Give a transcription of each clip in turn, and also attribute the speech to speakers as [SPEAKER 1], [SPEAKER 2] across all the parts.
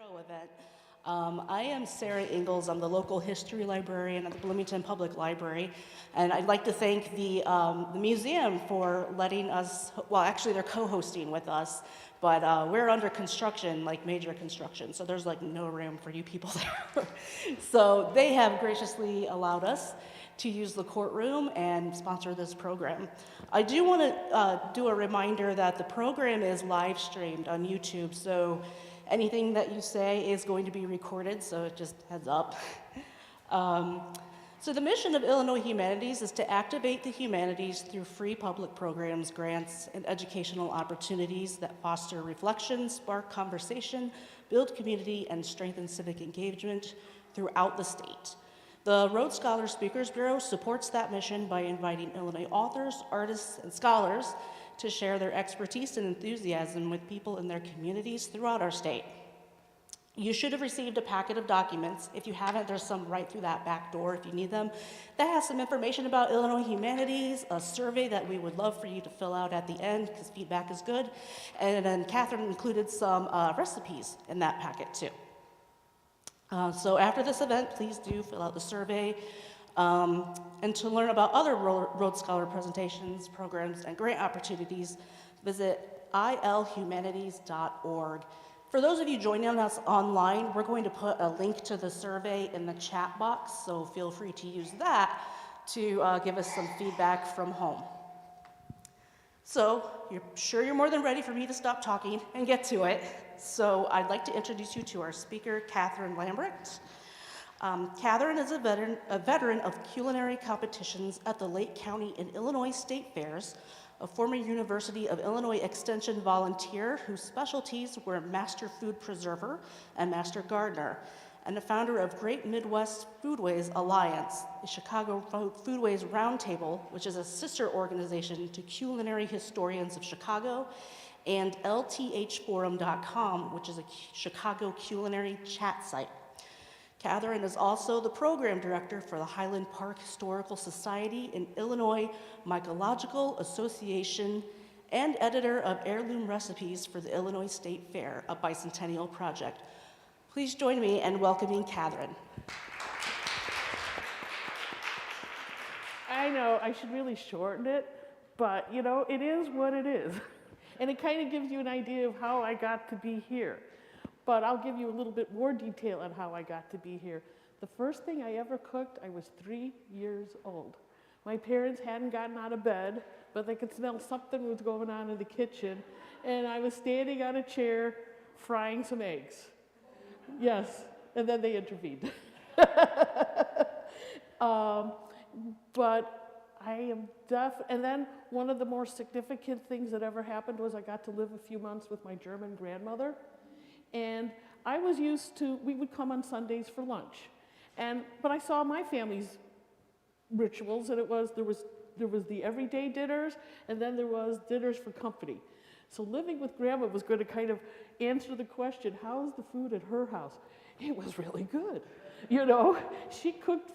[SPEAKER 1] Go event. I am Sarah Ingalls. I'm the local history librarian at the Bloomington Public Library, and I'd like to thank the museum for letting us, well, actually they're co-hosting with us, but we're under construction, like major construction, so there's like no room for you people there. So they have graciously allowed us to use the courtroom and sponsor this program. I do want to do a reminder that the program is live streamed on YouTube, so anything that you say is going to be recorded, so just heads up. So the mission of Illinois Humanities is to activate the humanities through free public programs, grants, and educational opportunities that foster reflection, spark conversation, build community, and strengthen civic engagement throughout the state. The Rhodes Scholar Speakers Bureau supports that mission by inviting Illinois authors, artists, and scholars to share their expertise and enthusiasm with people in their communities throughout our state. You should have received a packet of documents. If you haven't, there's some right through that back door if you need them. That has some information about Illinois Humanities, a survey that we would love for you to fill out at the end because feedback is good. And then Catherine included some recipes in that packet too. So after this event, please do fill out the survey. And to learn about other Rhodes Scholar presentations, programs, and grant opportunities, visit ilhumanities.org. For those of you joining us online, we're going to put a link to the survey in the chat box, so feel free to use that to give us some feedback from home. So you're more than ready for me to stop talking and get to it. So I'd like to introduce you to our speaker, Catherine Lambrecht. Catherine is a veteran of culinary competitions at the Lake County and Illinois State Fairs, a former University of Illinois Extension volunteer whose specialties were Master Food Preserver and Master Gardener, and the founder of Greater Midwest Foodways Alliance, the Chicago Foodways Roundtable, which is a sister organization to Culinary Historians of Chicago, and lthforum.com, which is a Chicago culinary chat site. Catherine is also the program director for the Highland Park Historical Society and Illinois Mycological Association and editor of Heirloom Recipes for the Illinois State Fair, a bicentennial project. Please join me in welcoming Catherine.
[SPEAKER 2] I know I should really shorten it, but you know, it is what it is. And it kind of gives you an idea of how I got to be here. But I'll give you a little bit more detail on how I got to be here. The first thing I ever cooked, I was 3 years old. My parents hadn't gotten out of bed, but they could smell something was going on in the kitchen, and I was standing on a chair frying some eggs. Yes, and then they intervened. But I am deaf, and then one of the more significant things that ever happened was I got to live a few months with my German grandmother. And I was used to, we would come on Sundays for lunch. But I saw my family's rituals, and there was the everyday dinners, and then there was dinners for company. So living with Grandma was going to kind of answer the question, how's the food at her house? It was really good. You know, she cooked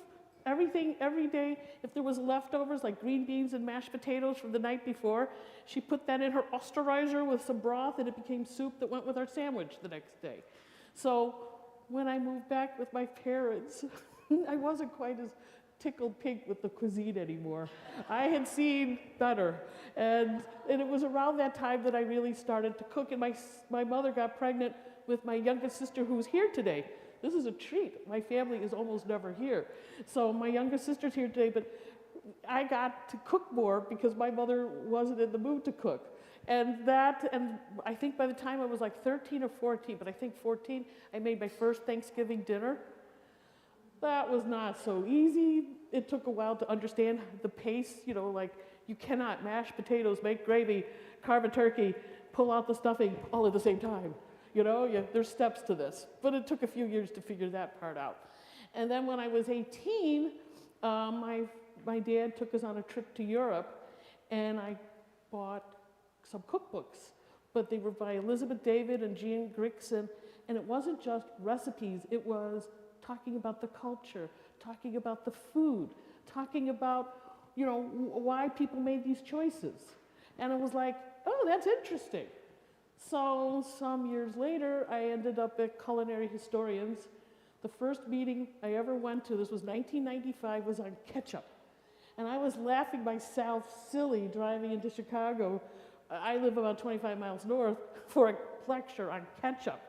[SPEAKER 2] everything every day. If there was leftovers like green beans and mashed potatoes from the night before, she put that in her Osterizer with some broth, and it became soup that went with our sandwich the next day. So when I moved back with my parents, I wasn't quite as tickled pink with the cuisine anymore. I had seen better. And it was around that time that I really started to cook. And my mother got pregnant with my youngest sister, who's here today. This is a treat. My family is almost never here. So my youngest sister's here today, but I got to cook more because my mother wasn't in the mood to cook. And I think by the time I was like 13 or 14, but I think 14, I made my first Thanksgiving dinner. That was not so easy. It took a while to understand the pace, you know, like you cannot mash potatoes, make gravy, carve a turkey, pull out the stuffing all at the same time. You know, there's steps to this. But it took a few years to figure that part out. And then when I was 18, my dad took us on a trip to Europe, and I bought some cookbooks. But they were by Elizabeth David and Jean Grixon, and it wasn't just recipes. It was talking about the culture, talking about the food, talking about, you know, why people made these choices. And I was like, oh, that's interesting. So some years later, I ended up at Culinary Historians. The first meeting I ever went to, this was 1995, was on ketchup. And I was laughing myself silly driving into Chicago. I live about 25 miles north for a lecture on ketchup.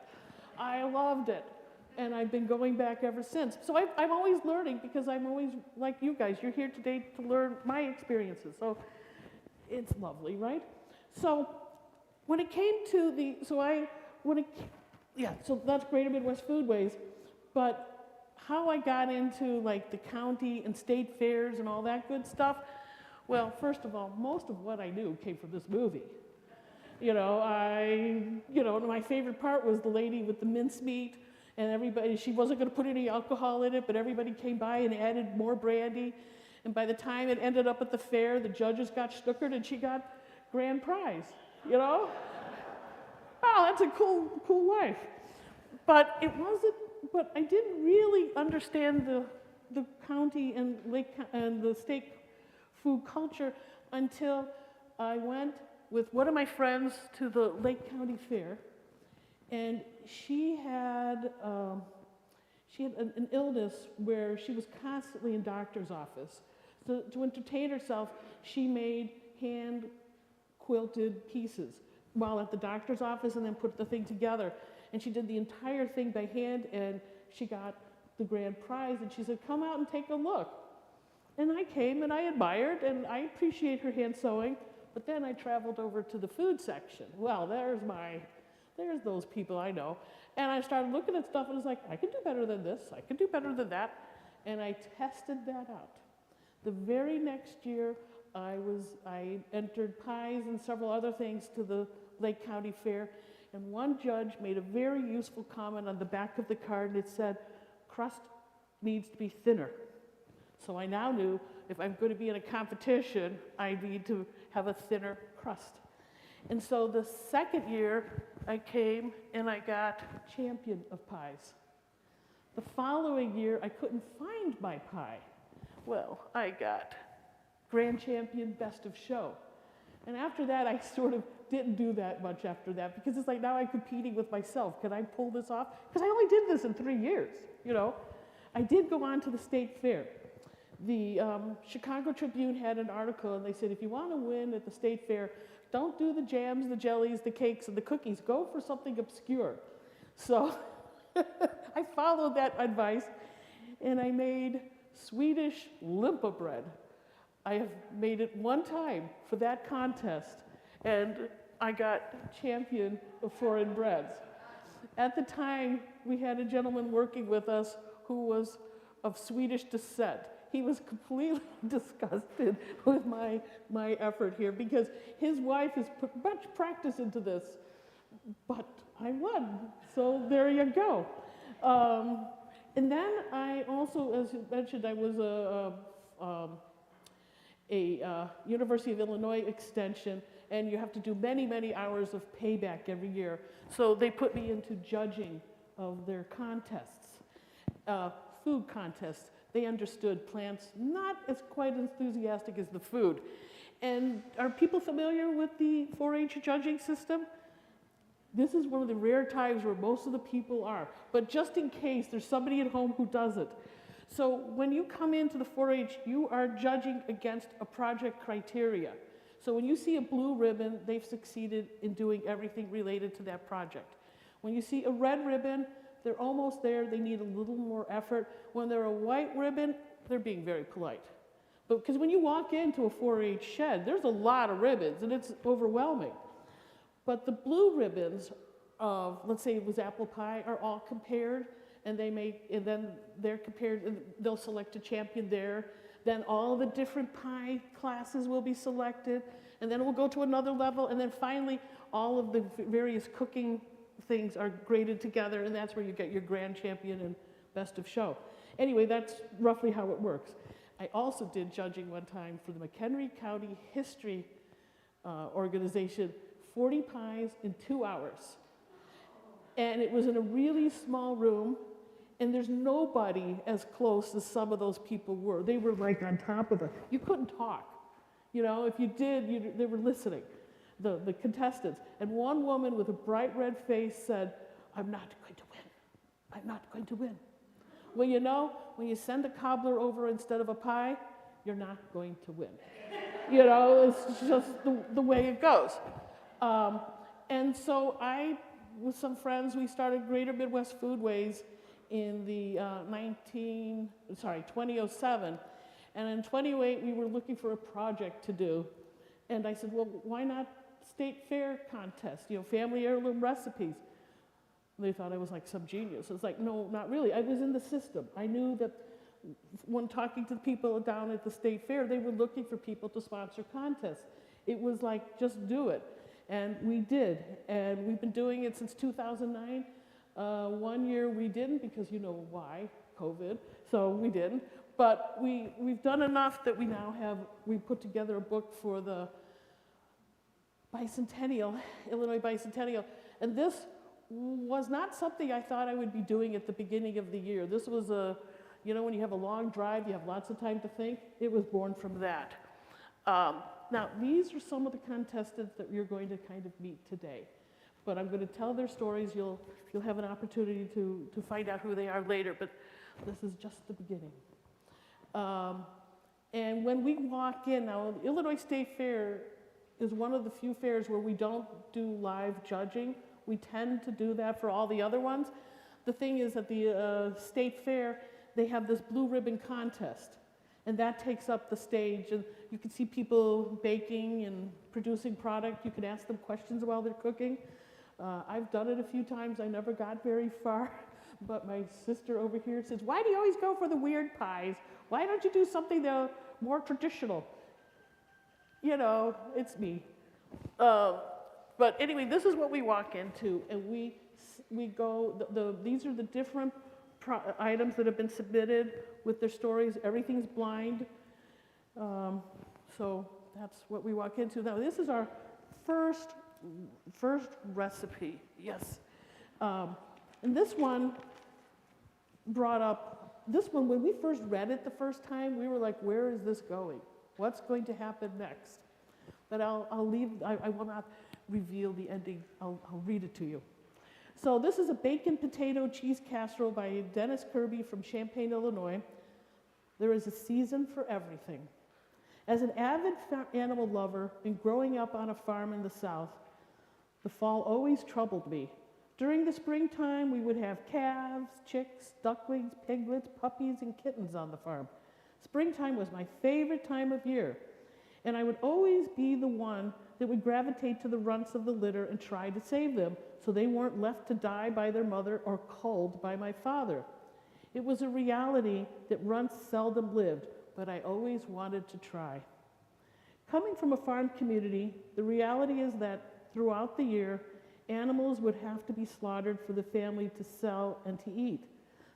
[SPEAKER 2] I loved it. And I've been going back ever since. So I'm always learning because I'm always like you guys. You're here today to learn my experiences. So it's lovely, right? So when it came to the, so that's Greater Midwest Foodways. But how I got into like the county and state fairs and all that good stuff, well, first of all, most of what I knew came from this movie. My favorite part was the lady with the mincemeat, and everybody, she wasn't going to put any alcohol in it, but everybody came by and added more brandy. And by the time it ended up at the fair, the judges got snookered and she got grand prize, Oh, that's a cool life. But I didn't really understand the county and the state food culture until I went with one of my friends to the Lake County Fair, and she had an illness where she was constantly in doctor's office. So to entertain herself, she made hand quilted pieces while at the doctor's office and then put the thing together. And she did the entire thing by hand, and she got the grand prize, and she said, come out and take a look. And I came and I admired, and I appreciate her hand sewing, but then I traveled over to the food section. Well, there's those people I know. And I started looking at stuff and I was like, I can do better than this, I can do better than that. And I tested that out. The very next year, I entered pies and several other things to the Lake County Fair, and one judge made a very useful comment on the back of the card, and it said, crust needs to be thinner. So I now knew if I'm going to be in a competition, I need to have a thinner crust. And so the second year, I came and I got champion of pies. The following year, I couldn't find my pie. Well, I got grand champion, best of show. And after that, I sort of didn't do that much after that, because it's like now I'm competing with myself. Can I pull this off? Because I only did this in 3 years, I did go on to the state fair. The Chicago Tribune had an article, and they said, if you want to win at the state fair, don't do the jams, the jellies, the cakes, and the cookies. Go for something obscure. So I followed that advice, and I made Swedish limpa bread. I have made it one time for that contest, and I got champion of foreign breads. At the time, we had a gentleman working with us who was of Swedish descent. He was completely disgusted with my effort here because his wife has put much practice into this, but I won, so there you go. And then I also, as you mentioned, I was a University of Illinois extension, and you have to do many, many hours of payback every year. So they put me into judging of their contests, food contests. They understood plants, not as quite enthusiastic as the food. And are people familiar with the 4-H judging system? This is one of the rare times where most of the people are. But just in case there's somebody at home who doesn't. So when you come into the 4-H, you are judging against a project criteria. So when you see a blue ribbon, they've succeeded in doing everything related to that project. When you see a red ribbon, they're almost there, they need a little more effort. When they're a white ribbon, they're being very polite. But because when you walk into a 4-H shed, there's a lot of ribbons, and it's overwhelming. But the blue ribbons of, let's say it was apple pie, are all compared, and then they're compared, and they'll select a champion there. Then all the different pie classes will be selected, and then we'll go to another level, and then finally all of the various cooking things are graded together, and that's where you get your grand champion and best of show. Anyway, that's roughly how it works. I also did judging one time for the McHenry County History organization, 40 pies in 2 hours. And it was in a really small room, and there's nobody as close as some of those people were. They were like on top of you couldn't talk. If you did, they were listening. the contestants. And one woman with a bright red face said, "I'm not going to win. I'm not going to win." Well, you know, when you send a cobbler over instead of a pie, you're not going to win. You know, it's just the way it goes. And so I, with some friends, we started Greater Midwest Foodways in the 2007. And in 2008, we were looking for a project to do. And I said, well, why not state fair contest, you know, Family Heirloom Recipes? They thought I was like some genius. I was like, no, not really. I was in the system. I knew that when talking to the people down at the state fair, they were looking for people to sponsor contests. It was like, just do it. And we did. And we've been doing it since 2009. 1 year we didn't because you know why, COVID, so we didn't. But we've done enough that we put together a book for the bicentennial, Illinois bicentennial. And this was not something I thought I would be doing at the beginning of the year. This was you know, when you have a long drive, you have lots of time to think. It was born from that. Now, these are some of the contestants that you're going to kind of meet today. But I'm going to tell their stories. You'll have an opportunity to find out who they are later, but this is just the beginning. And when we walk in, now, the Illinois State Fair is one of the few fairs where we don't do live judging. We tend to do that for all the other ones. The thing is, at the state fair, they have this blue ribbon contest, and that takes up the stage. And you can see people baking and producing product. You can ask them questions while they're cooking. I've done it a few times. I never got very far, but my sister over here says, "Why do you always go for the weird pies? Why don't you do something more traditional?" You know, it's me. But anyway, this is what we walk into, and we go, these are the different items that have been submitted with their stories. Everything's blind. So that's what we walk into. Now, this is our first recipe, yes. And this one when we first read it the first time, we were like, where is this going? What's going to happen next? But I will not reveal the ending. I'll read it to you. So this is a bacon potato cheese casserole by Dennis Kirby from Champaign, Illinois. There is a season for everything. As an avid animal lover and growing up on a farm in the South, the fall always troubled me. During the springtime, we would have calves, chicks, ducklings, piglets, puppies, and kittens on the farm. Springtime was my favorite time of year, and I would always be the one that would gravitate to the runts of the litter and try to save them so they weren't left to die by their mother or culled by my father. It was a reality that runts seldom lived, but I always wanted to try. Coming from a farm community, the reality is that throughout the year, animals would have to be slaughtered for the family to sell and to eat.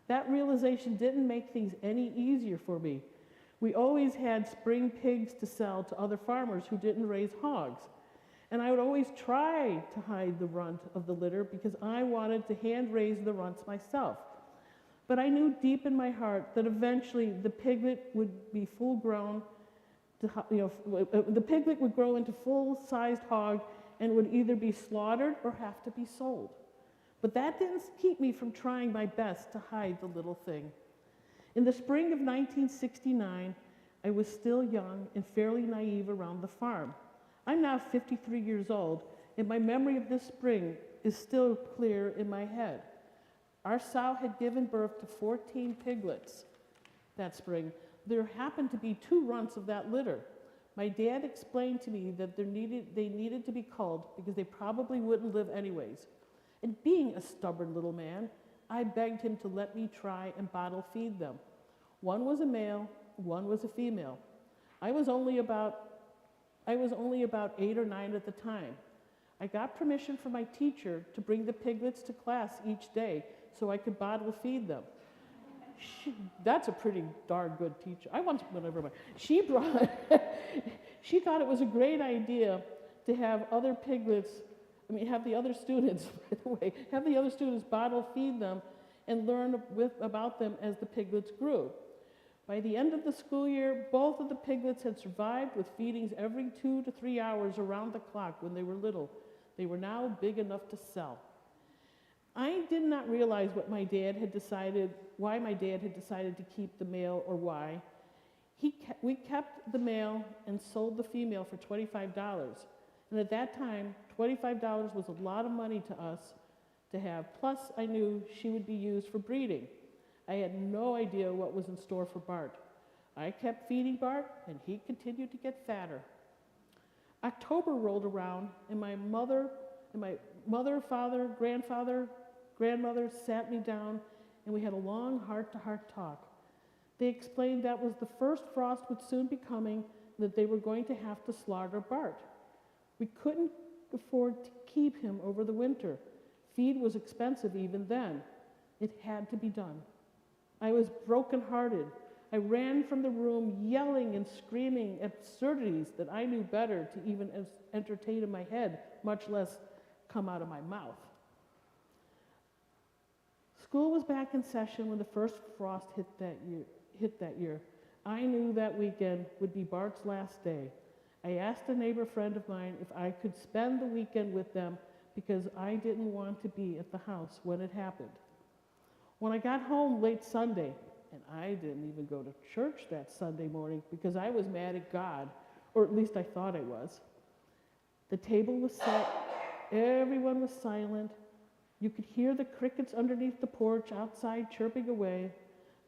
[SPEAKER 2] That realization didn't make things any easier for me. We always had spring pigs to sell to other farmers who didn't raise hogs. And I would always try to hide the runt of the litter because I wanted to hand raise the runts myself. But I knew deep in my heart that eventually the piglet would be full grown, the piglet would grow into full-sized hog and would either be slaughtered or have to be sold. But that didn't keep me from trying my best to hide the little thing. In the spring of 1969, I was still young and fairly naive around the farm. I'm now 53 years old, and my memory of this spring is still clear in my head. Our sow had given birth to 14 piglets that spring. There happened to be 2 runts of that litter. My dad explained to me that they needed to be culled because they probably wouldn't live anyways. And being a stubborn little man, I begged him to let me try and bottle feed them. One was a male, one was a female. I was only about 8 or 9 at the time. I got permission from my teacher to bring the piglets to class each day so I could bottle feed them. That's a pretty darn good teacher. She thought it was a great idea to have other piglets, have the other students, by the way, have the other students bottle feed them and learn about them as the piglets grew. By the end of the school year, both of the piglets had survived with feedings every 2 to 3 hours around the clock when they were little. They were now big enough to sell. I did not realize why my dad had decided to keep the male or why. We kept the male and sold the female for $25. And at that time, $25 was a lot of money to us to have. Plus, I knew she would be used for breeding. I had no idea what was in store for Bart. I kept feeding Bart, and he continued to get fatter. October rolled around, and my mother, father, grandmother sat me down, and we had a long heart-to-heart talk. They explained that was the first frost would soon be coming, and that they were going to have to slaughter Bart. We couldn't afford to keep him over the winter. Feed was expensive even then. It had to be done. I was brokenhearted. I ran from the room yelling and screaming absurdities that I knew better to even entertain in my head, much less come out of my mouth. School was back in session when the first frost hit that year. I knew that weekend would be Bart's last day. I asked a neighbor friend of mine if I could spend the weekend with them because I didn't want to be at the house when it happened. When I got home late Sunday, and I didn't even go to church that Sunday morning because I was mad at God, or at least I thought I was. The table was set, everyone was silent. You could hear the crickets underneath the porch outside chirping away.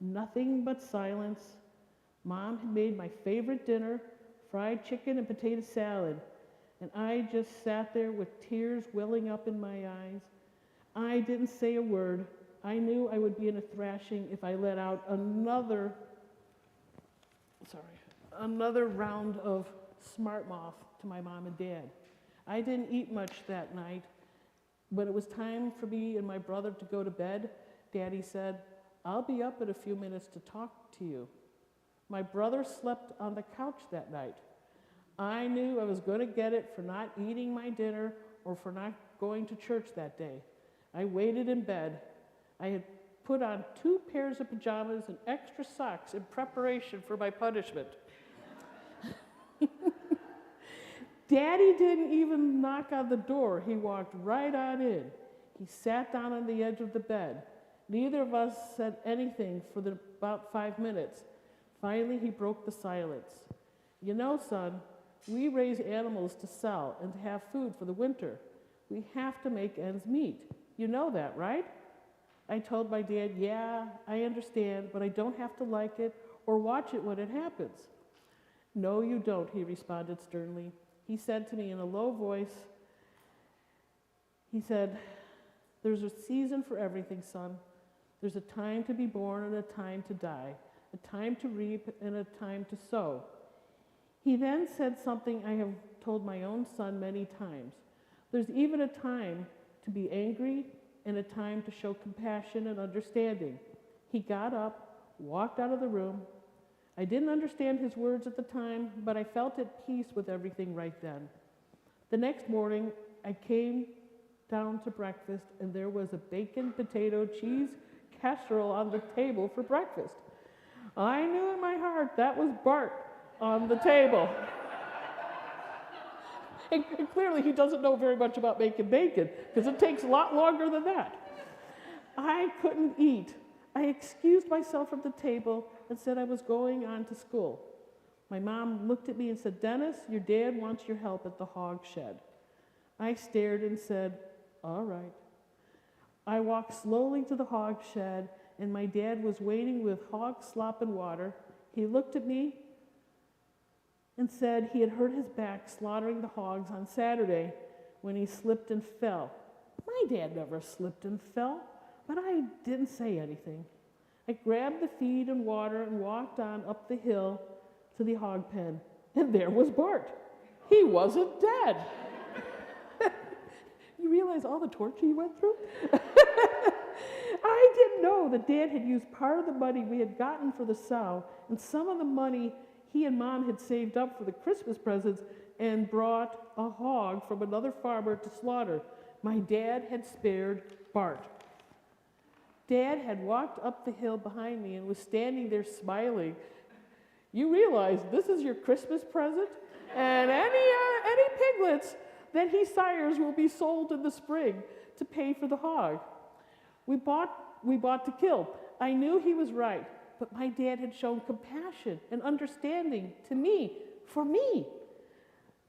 [SPEAKER 2] Nothing but silence. Mom had made my favorite dinner, fried chicken and potato salad, and I just sat there with tears welling up in my eyes. I didn't say a word. I knew I would be in a thrashing if I let out another round of smart mouth to my mom and dad. I didn't eat much that night. When it was time for me and my brother to go to bed, Daddy said, "I'll be up in a few minutes to talk to you." My brother slept on the couch that night. I knew I was going to get it for not eating my dinner or for not going to church that day. I waited in bed. I had put on 2 pairs of pajamas and extra socks in preparation for my punishment. Daddy didn't even knock on the door. He walked right on in. He sat down on the edge of the bed. Neither of us said anything for about 5 minutes. Finally, he broke the silence. "You know, son, we raise animals to sell and to have food for the winter. We have to make ends meet. You know that, right?" I told my dad, "Yeah, I understand, but I don't have to like it or watch it when it happens." "No, you don't," he responded sternly. He said to me in a low voice, he said, "There's a season for everything, son. There's a time to be born and a time to die, a time to reap and a time to sow." He then said something I have told my own son many times. There's even a time to be angry and a time to show compassion and understanding. He got up, walked out of the room. I didn't understand his words at the time, but I felt at peace with everything right then. The next morning, I came down to breakfast, and there was a bacon, potato, cheese casserole on the table for breakfast. I knew in my heart that was Bart on the table. And clearly he doesn't know very much about making bacon, because it takes a lot longer than that. I couldn't eat. I excused myself from the table and said I was going on to school. My mom looked at me and said, "Dennis, your dad wants your help at the hog shed." I stared and said, "All right." I walked slowly to the hog shed, and my dad was waiting with hog slop and water. He looked at me and said he had hurt his back slaughtering the hogs on Saturday when he slipped and fell. My dad never slipped and fell, but I didn't say anything. I grabbed the feed and water and walked on up the hill to the hog pen, and there was Bart. He wasn't dead. You realize all the torture you went through? I didn't know that Dad had used part of the money we had gotten for the sow and some of the money he and Mom had saved up for the Christmas presents and brought a hog from another farmer to slaughter. My dad had spared Bart. Dad had walked up the hill behind me and was standing there smiling. You realize this is your Christmas present? And any piglets that he sires will be sold in the spring to pay for the hog. We bought to kill. I knew he was right, but my dad had shown compassion and understanding to me, for me.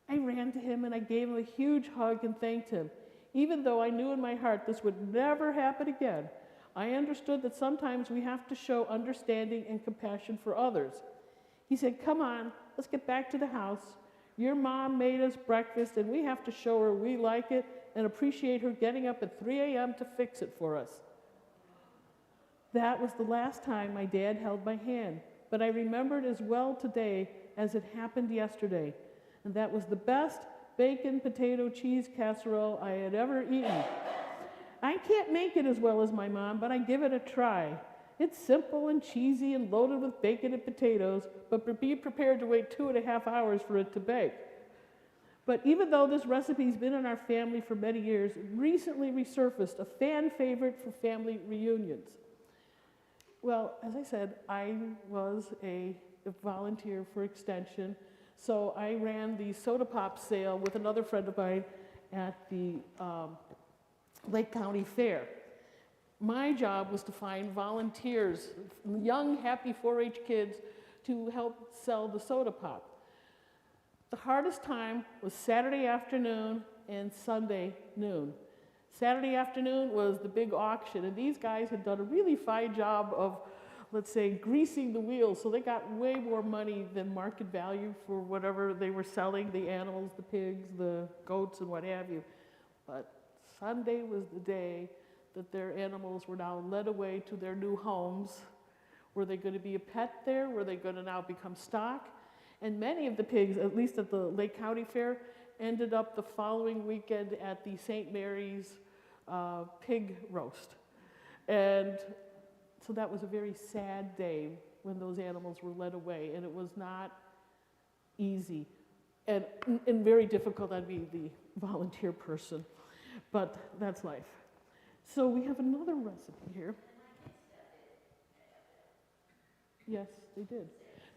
[SPEAKER 2] I ran to him and I gave him a huge hug and thanked him. Even though I knew in my heart this would never happen again, I understood that sometimes we have to show understanding and compassion for others. He said, "Come on, let's get back to the house. Your mom made us breakfast and we have to show her we like it and appreciate her getting up at 3 a.m. to fix it for us." That was the last time my dad held my hand, but I remember it as well today as it happened yesterday. And that was the best bacon, potato, cheese casserole I had ever eaten. I can't make it as well as my mom, but I give it a try. It's simple and cheesy and loaded with bacon and potatoes, but be prepared to wait 2.5 hours for it to bake. But even though this recipe's been in our family for many years, it recently resurfaced, a fan favorite for family reunions. Well, as I said, I was a volunteer for Extension, so I ran the soda pop sale with another friend of mine at the Lake County Fair. My job was to find volunteers, young, happy 4-H kids, to help sell the soda pop. The hardest time was Saturday afternoon and Sunday noon. Saturday afternoon was the big auction, and these guys had done a really fine job of, let's say, greasing the wheels, so they got way more money than market value for whatever they were selling, the animals, the pigs, the goats, and what have you. But Sunday was the day that their animals were now led away to their new homes. Were they going to be a pet there? Were they going to now become stock? And many of the pigs, at least at the Lake County Fair, ended up the following weekend at the St. Mary's pig roast. And so that was a very sad day when those animals were led away, and it was not easy and very difficult. I'd be the volunteer person, but that's life. So we have another recipe here. Yes, they did.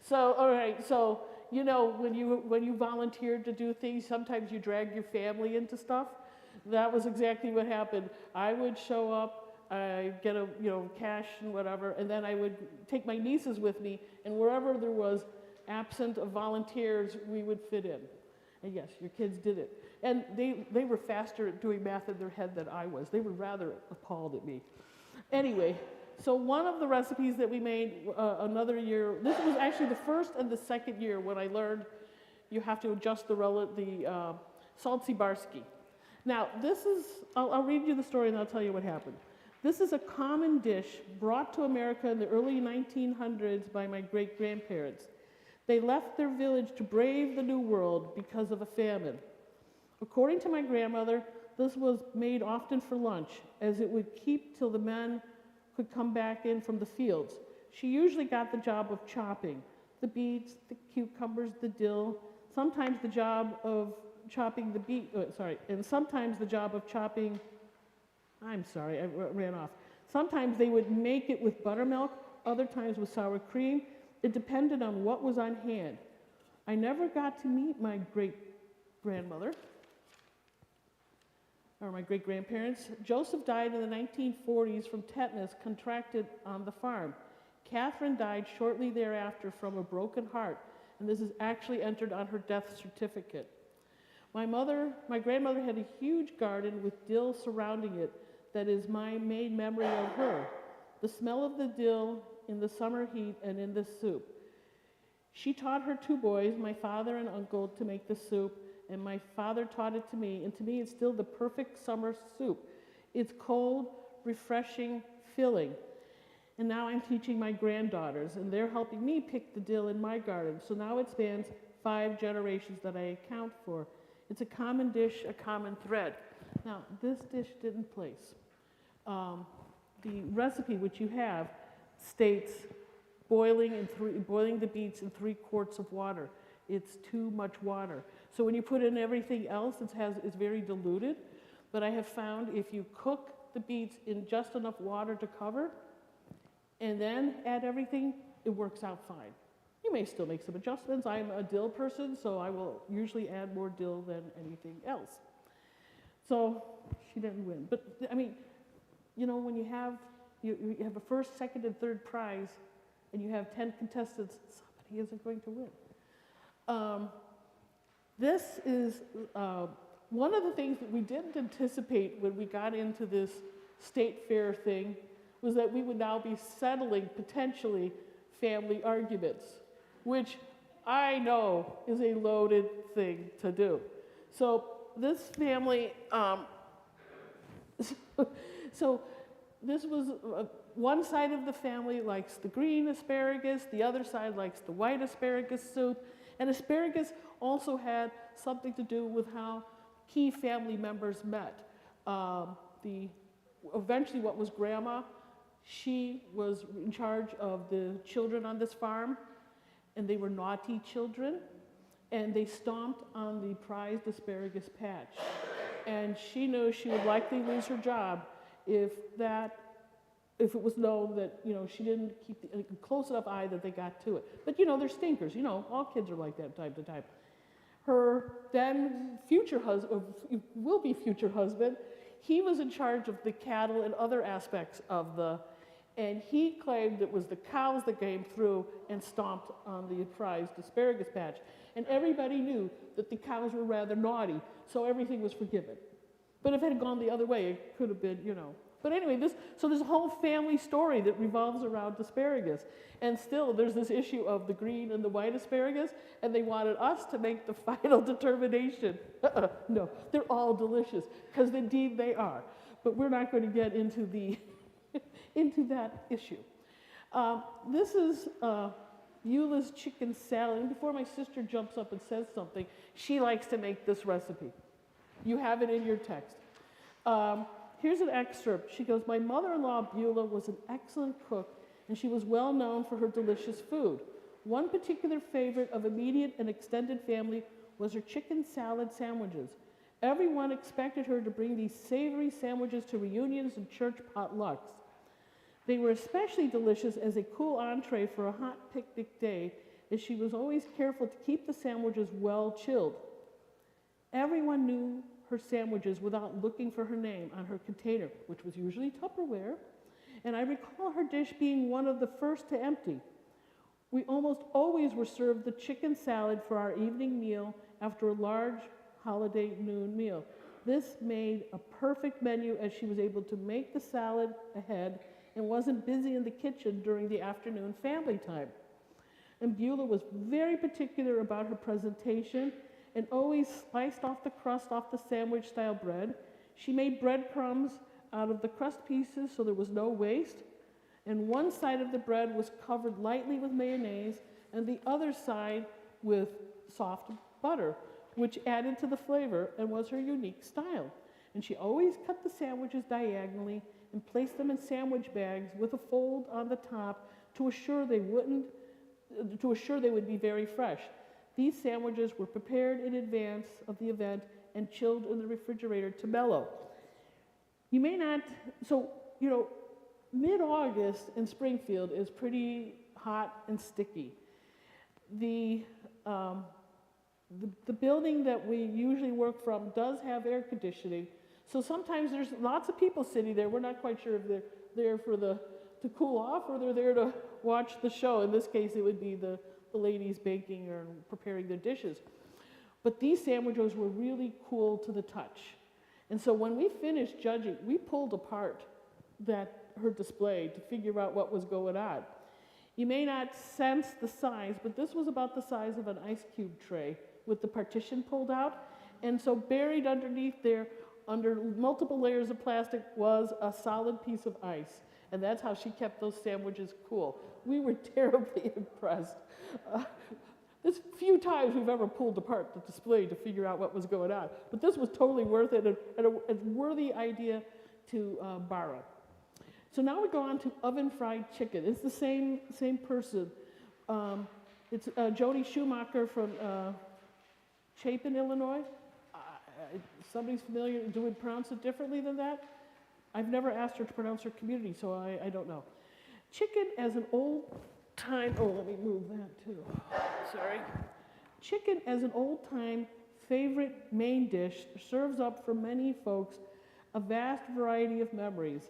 [SPEAKER 2] So, all right, so, you know, when you volunteered to do things, sometimes you drag your family into stuff. That was exactly what happened. I would show up, I'd get a, cash and whatever, and then I would take my nieces with me, and wherever there was absent of volunteers, we would fit in. And yes, your kids did it. And they were faster at doing math in their head than I was. They were rather appalled at me. Anyway, so one of the recipes that we made another year, this was actually the first and the second year when I learned you have to adjust the salt barski. Now, this is, I'll read you the story and I'll tell you what happened. This is a common dish brought to America in the early 1900s by my great-grandparents. They left their village to brave the New World because of a famine. According to my grandmother, this was made often for lunch, as it would keep till the men could come back in from the fields. She usually got the job of chopping the beets, the cucumbers, the dill, sometimes the job of chopping sometimes the job of chopping, I ran off. Sometimes they would make it with buttermilk, other times with sour cream. It depended on what was on hand. I never got to meet my great-grandmother, or my great-grandparents. Joseph died in the 1940s from tetanus contracted on the farm. Catherine died shortly thereafter from a broken heart, and this is actually entered on her death certificate. My grandmother had a huge garden with dill surrounding it that is my main memory of her. The smell of the dill in the summer heat and in the soup. She taught her 2 boys, my father and uncle, to make the soup, and my father taught it to me, and to me it's still the perfect summer soup. It's cold, refreshing, filling. And now I'm teaching my granddaughters, and they're helping me pick the dill in my garden, so now it spans 5 generations that I account for. It's a common dish, a common thread. Now, this dish didn't place. The recipe which you have states boiling the beets in 3 quarts of water. It's too much water. So when you put in everything else, it's very diluted. But I have found if you cook the beets in just enough water to cover, and then add everything, it works out fine. You may still make some adjustments. I'm a dill person, so I will usually add more dill than anything else. So she didn't win. But I mean, you know, when you have a first, second, and third prize, and you have 10 contestants, somebody isn't going to win. This is one of the things that we didn't anticipate when we got into this state fair thing was that we would now be settling potentially family arguments, which I know is a loaded thing to do. So this family, so this was one side of the family likes the green asparagus, the other side likes the white asparagus soup, and asparagus also had something to do with how key family members met. Eventually what was grandma, she was in charge of the children on this farm, and they were naughty children, and they stomped on the prized asparagus patch. And she knew she would likely lose her job if it was known that, you know, she didn't keep a close enough eye that they got to it. But, you know, they're stinkers. You know, all kids are like that time to time. Her then future husband, will-be future husband, he was in charge of the cattle and other aspects of and he claimed it was the cows that came through and stomped on the prized asparagus patch. And everybody knew that the cows were rather naughty, so everything was forgiven. But if it had gone the other way, it could have been, you know. But anyway, so there's a whole family story that revolves around asparagus. And still, there's this issue of the green and the white asparagus, and they wanted us to make the final determination. No, they're all delicious, because indeed they are. But we're not going to get into into that issue. This is Eula's chicken salad. And before my sister jumps up and says something, she likes to make this recipe. You have it in your text. Here's an excerpt. She goes, "My mother-in-law, Beulah, was an excellent cook, and she was well known for her delicious food. One particular favorite of immediate and extended family was her chicken salad sandwiches. Everyone expected her to bring these savory sandwiches to reunions and church potlucks. They were especially delicious as a cool entree for a hot picnic day, as she was always careful to keep the sandwiches well chilled. Everyone knew her sandwiches without looking for her name on her container, which was usually Tupperware, and I recall her dish being one of the first to empty. We almost always were served the chicken salad for our evening meal after a large holiday noon meal. This made a perfect menu, as she was able to make the salad ahead and wasn't busy in the kitchen during the afternoon family time. And Beulah was very particular about her presentation and always sliced off the crust off the sandwich-style bread. She made breadcrumbs out of the crust pieces so there was no waste, and one side of the bread was covered lightly with mayonnaise and the other side with soft butter, which added to the flavor and was her unique style. And she always cut the sandwiches diagonally and placed them in sandwich bags with a fold on the top to assure they would be very fresh. These sandwiches were prepared in advance of the event and chilled in the refrigerator to mellow." You may not, so, you know, mid-August in Springfield is pretty hot and sticky. The building that we usually work from does have air conditioning, so sometimes there's lots of people sitting there. We're not quite sure if they're there to cool off or they're there to watch the show. In this case, it would be the ladies baking or preparing their dishes. But these sandwiches were really cool to the touch. And so when we finished judging, we pulled apart her display to figure out what was going on. You may not sense the size, but this was about the size of an ice cube tray with the partition pulled out. And so buried underneath there, under multiple layers of plastic, was a solid piece of ice. And that's how she kept those sandwiches cool. We were terribly impressed. There's few times we've ever pulled apart the display to figure out what was going on. But this was totally worth it and a worthy idea to borrow. So now we go on to oven-fried chicken. It's the same person. It's Jody Schumacher from Chapin, Illinois. Somebody's familiar, do we pronounce it differently than that? I've never asked her to pronounce her community, so I don't know. Chicken as an old-time, oh, let me move that too. Sorry. Chicken as an old-time favorite main dish serves up for many folks a vast variety of memories.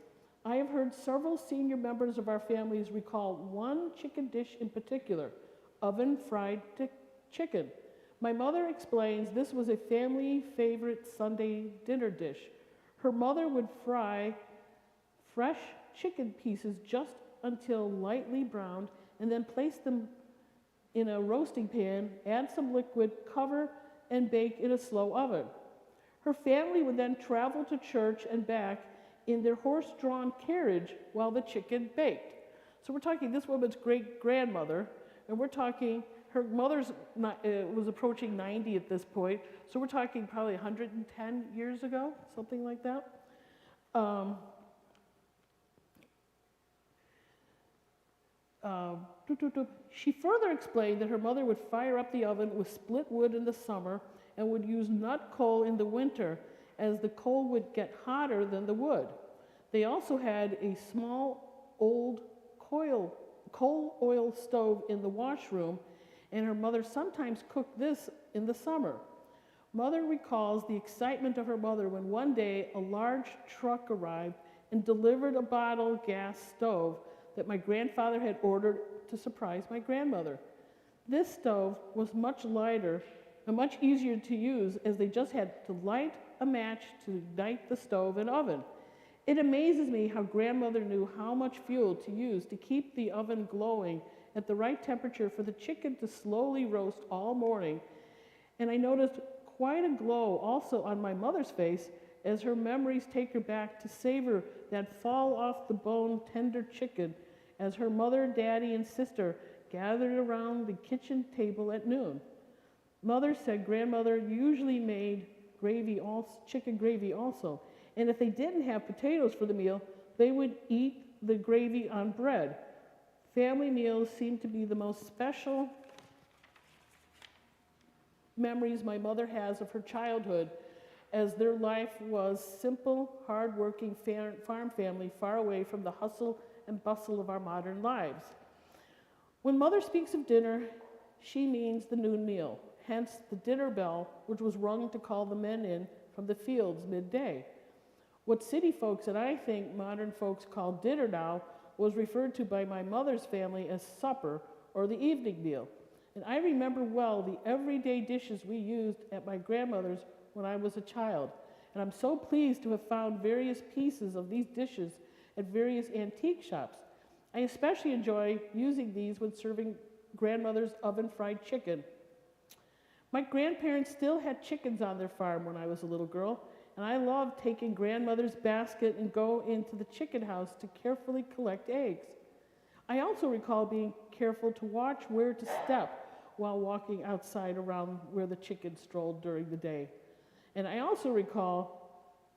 [SPEAKER 2] I have heard several senior members of our families recall one chicken dish in particular, oven-fried chicken. My mother explains this was a family favorite Sunday dinner dish. Her mother would fry fresh chicken pieces just until lightly browned and then place them in a roasting pan, add some liquid, cover, and bake in a slow oven. Her family would then travel to church and back in their horse-drawn carriage while the chicken baked. So we're talking this woman's great-grandmother, and we're talking her mother's was approaching 90 at this point, so we're talking probably 110 years ago, something like that. She further explained that her mother would fire up the oven with split wood in the summer and would use nut coal in the winter, as the coal would get hotter than the wood. They also had a small old coal oil stove in the washroom, and her mother sometimes cooked this in the summer. Mother recalls the excitement of her mother when one day a large truck arrived and delivered a bottle gas stove that my grandfather had ordered to surprise my grandmother. This stove was much lighter and much easier to use, as they just had to light a match to ignite the stove and oven. It amazes me how grandmother knew how much fuel to use to keep the oven glowing at the right temperature for the chicken to slowly roast all morning. And I noticed quite a glow also on my mother's face as her memories take her back to savor that fall off the bone tender chicken as her mother, daddy, and sister gathered around the kitchen table at noon. Mother said grandmother usually made chicken gravy also, and if they didn't have potatoes for the meal, they would eat the gravy on bread. Family meals seem to be the most special memories my mother has of her childhood, as their life was simple, hard-working farm family far away from the hustle and bustle of our modern lives. When Mother speaks of dinner, she means the noon meal, hence the dinner bell, which was rung to call the men in from the fields midday. What city folks and I think modern folks call dinner now was referred to by my mother's family as supper or the evening meal. And I remember well the everyday dishes we used at my grandmother's when I was a child. And I'm so pleased to have found various pieces of these dishes at various antique shops. I especially enjoy using these when serving grandmother's oven-fried chicken. My grandparents still had chickens on their farm when I was a little girl, and I loved taking grandmother's basket and go into the chicken house to carefully collect eggs. I also recall being careful to watch where to step while walking outside around where the chickens strolled during the day. And I also recall,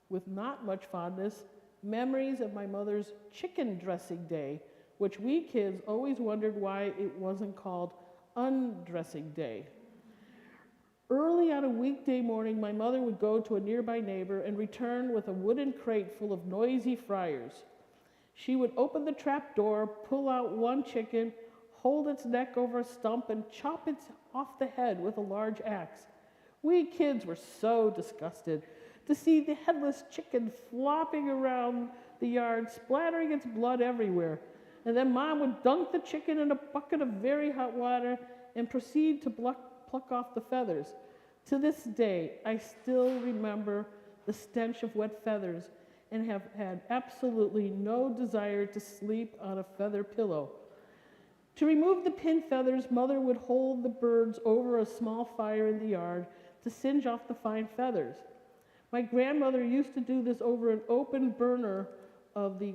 [SPEAKER 2] with not much fondness, memories of my mother's chicken dressing day, which we kids always wondered why it wasn't called undressing day. Early on a weekday morning, my mother would go to a nearby neighbor and return with a wooden crate full of noisy fryers. She would open the trap door, pull out one chicken, hold its neck over a stump, and chop it off the head with a large axe. We kids were so disgusted to see the headless chicken flopping around the yard, splattering its blood everywhere. And then Mom would dunk the chicken in a bucket of very hot water and proceed to pluck off the feathers. To this day, I still remember the stench of wet feathers and have had absolutely no desire to sleep on a feather pillow. To remove the pin feathers, Mother would hold the birds over a small fire in the yard to singe off the fine feathers. My grandmother used to do this over an open burner of the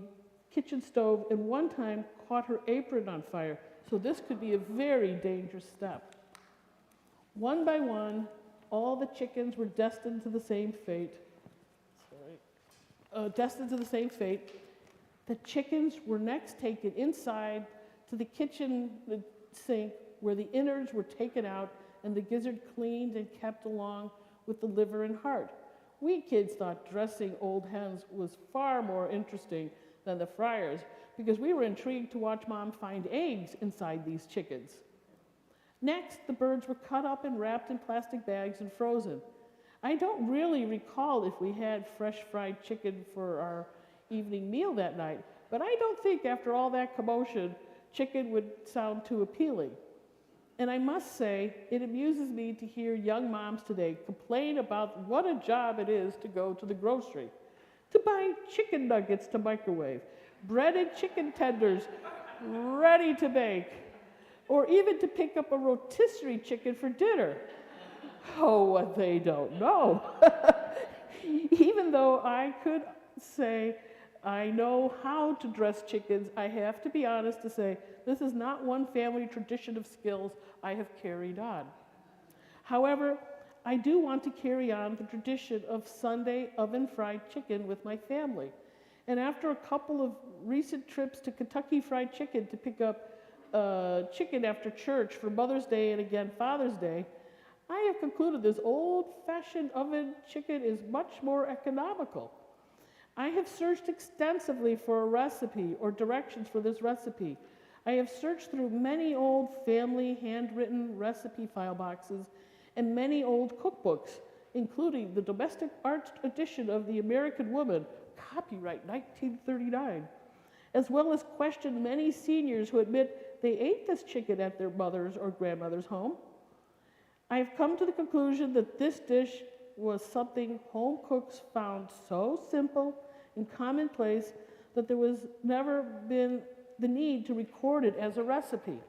[SPEAKER 2] kitchen stove, and one time caught her apron on fire, so this could be a very dangerous step. One by one, all the chickens were destined to the same fate. The chickens were next taken inside to the kitchen sink, where the innards were taken out and the gizzard cleaned and kept along with the liver and heart. We kids thought dressing old hens was far more interesting than the fryers because we were intrigued to watch Mom find eggs inside these chickens. Next, the birds were cut up and wrapped in plastic bags and frozen. I don't really recall if we had fresh fried chicken for our evening meal that night, but I don't think after all that commotion, chicken would sound too appealing. And I must say, it amuses me to hear young moms today complain about what a job it is to go to the grocery, to buy chicken nuggets to microwave, breaded chicken tenders ready to bake, or even to pick up a rotisserie chicken for dinner. Oh, what they don't know. Even though I could say I know how to dress chickens, I have to be honest to say this is not one family tradition of skills I have carried on. However, I do want to carry on the tradition of Sunday oven-fried chicken with my family. And after a couple of recent trips to Kentucky Fried Chicken to pick up chicken after church for Mother's Day and again Father's Day, I have concluded this old-fashioned oven chicken is much more economical. I have searched extensively for a recipe or directions for this recipe. I have searched through many old family handwritten recipe file boxes and many old cookbooks, including the Domestic Art edition of The American Woman, copyright 1939, as well as questioned many seniors who admit they ate this chicken at their mother's or grandmother's home. I have come to the conclusion that this dish was something home cooks found so simple and commonplace that there was never been the need to record it as a recipe.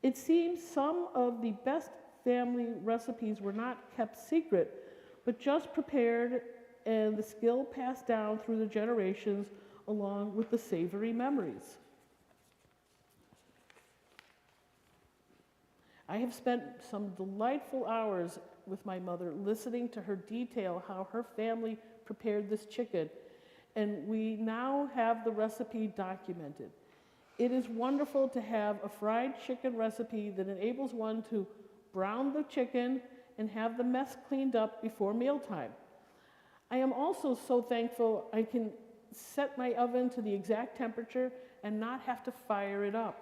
[SPEAKER 2] It seems some of the best family recipes were not kept secret, but just prepared and the skill passed down through the generations along with the savory memories. I have spent some delightful hours with my mother listening to her detail how her family prepared this chicken, and we now have the recipe documented. It is wonderful to have a fried chicken recipe that enables one to brown the chicken and have the mess cleaned up before mealtime. I am also so thankful I can set my oven to the exact temperature and not have to fire it up.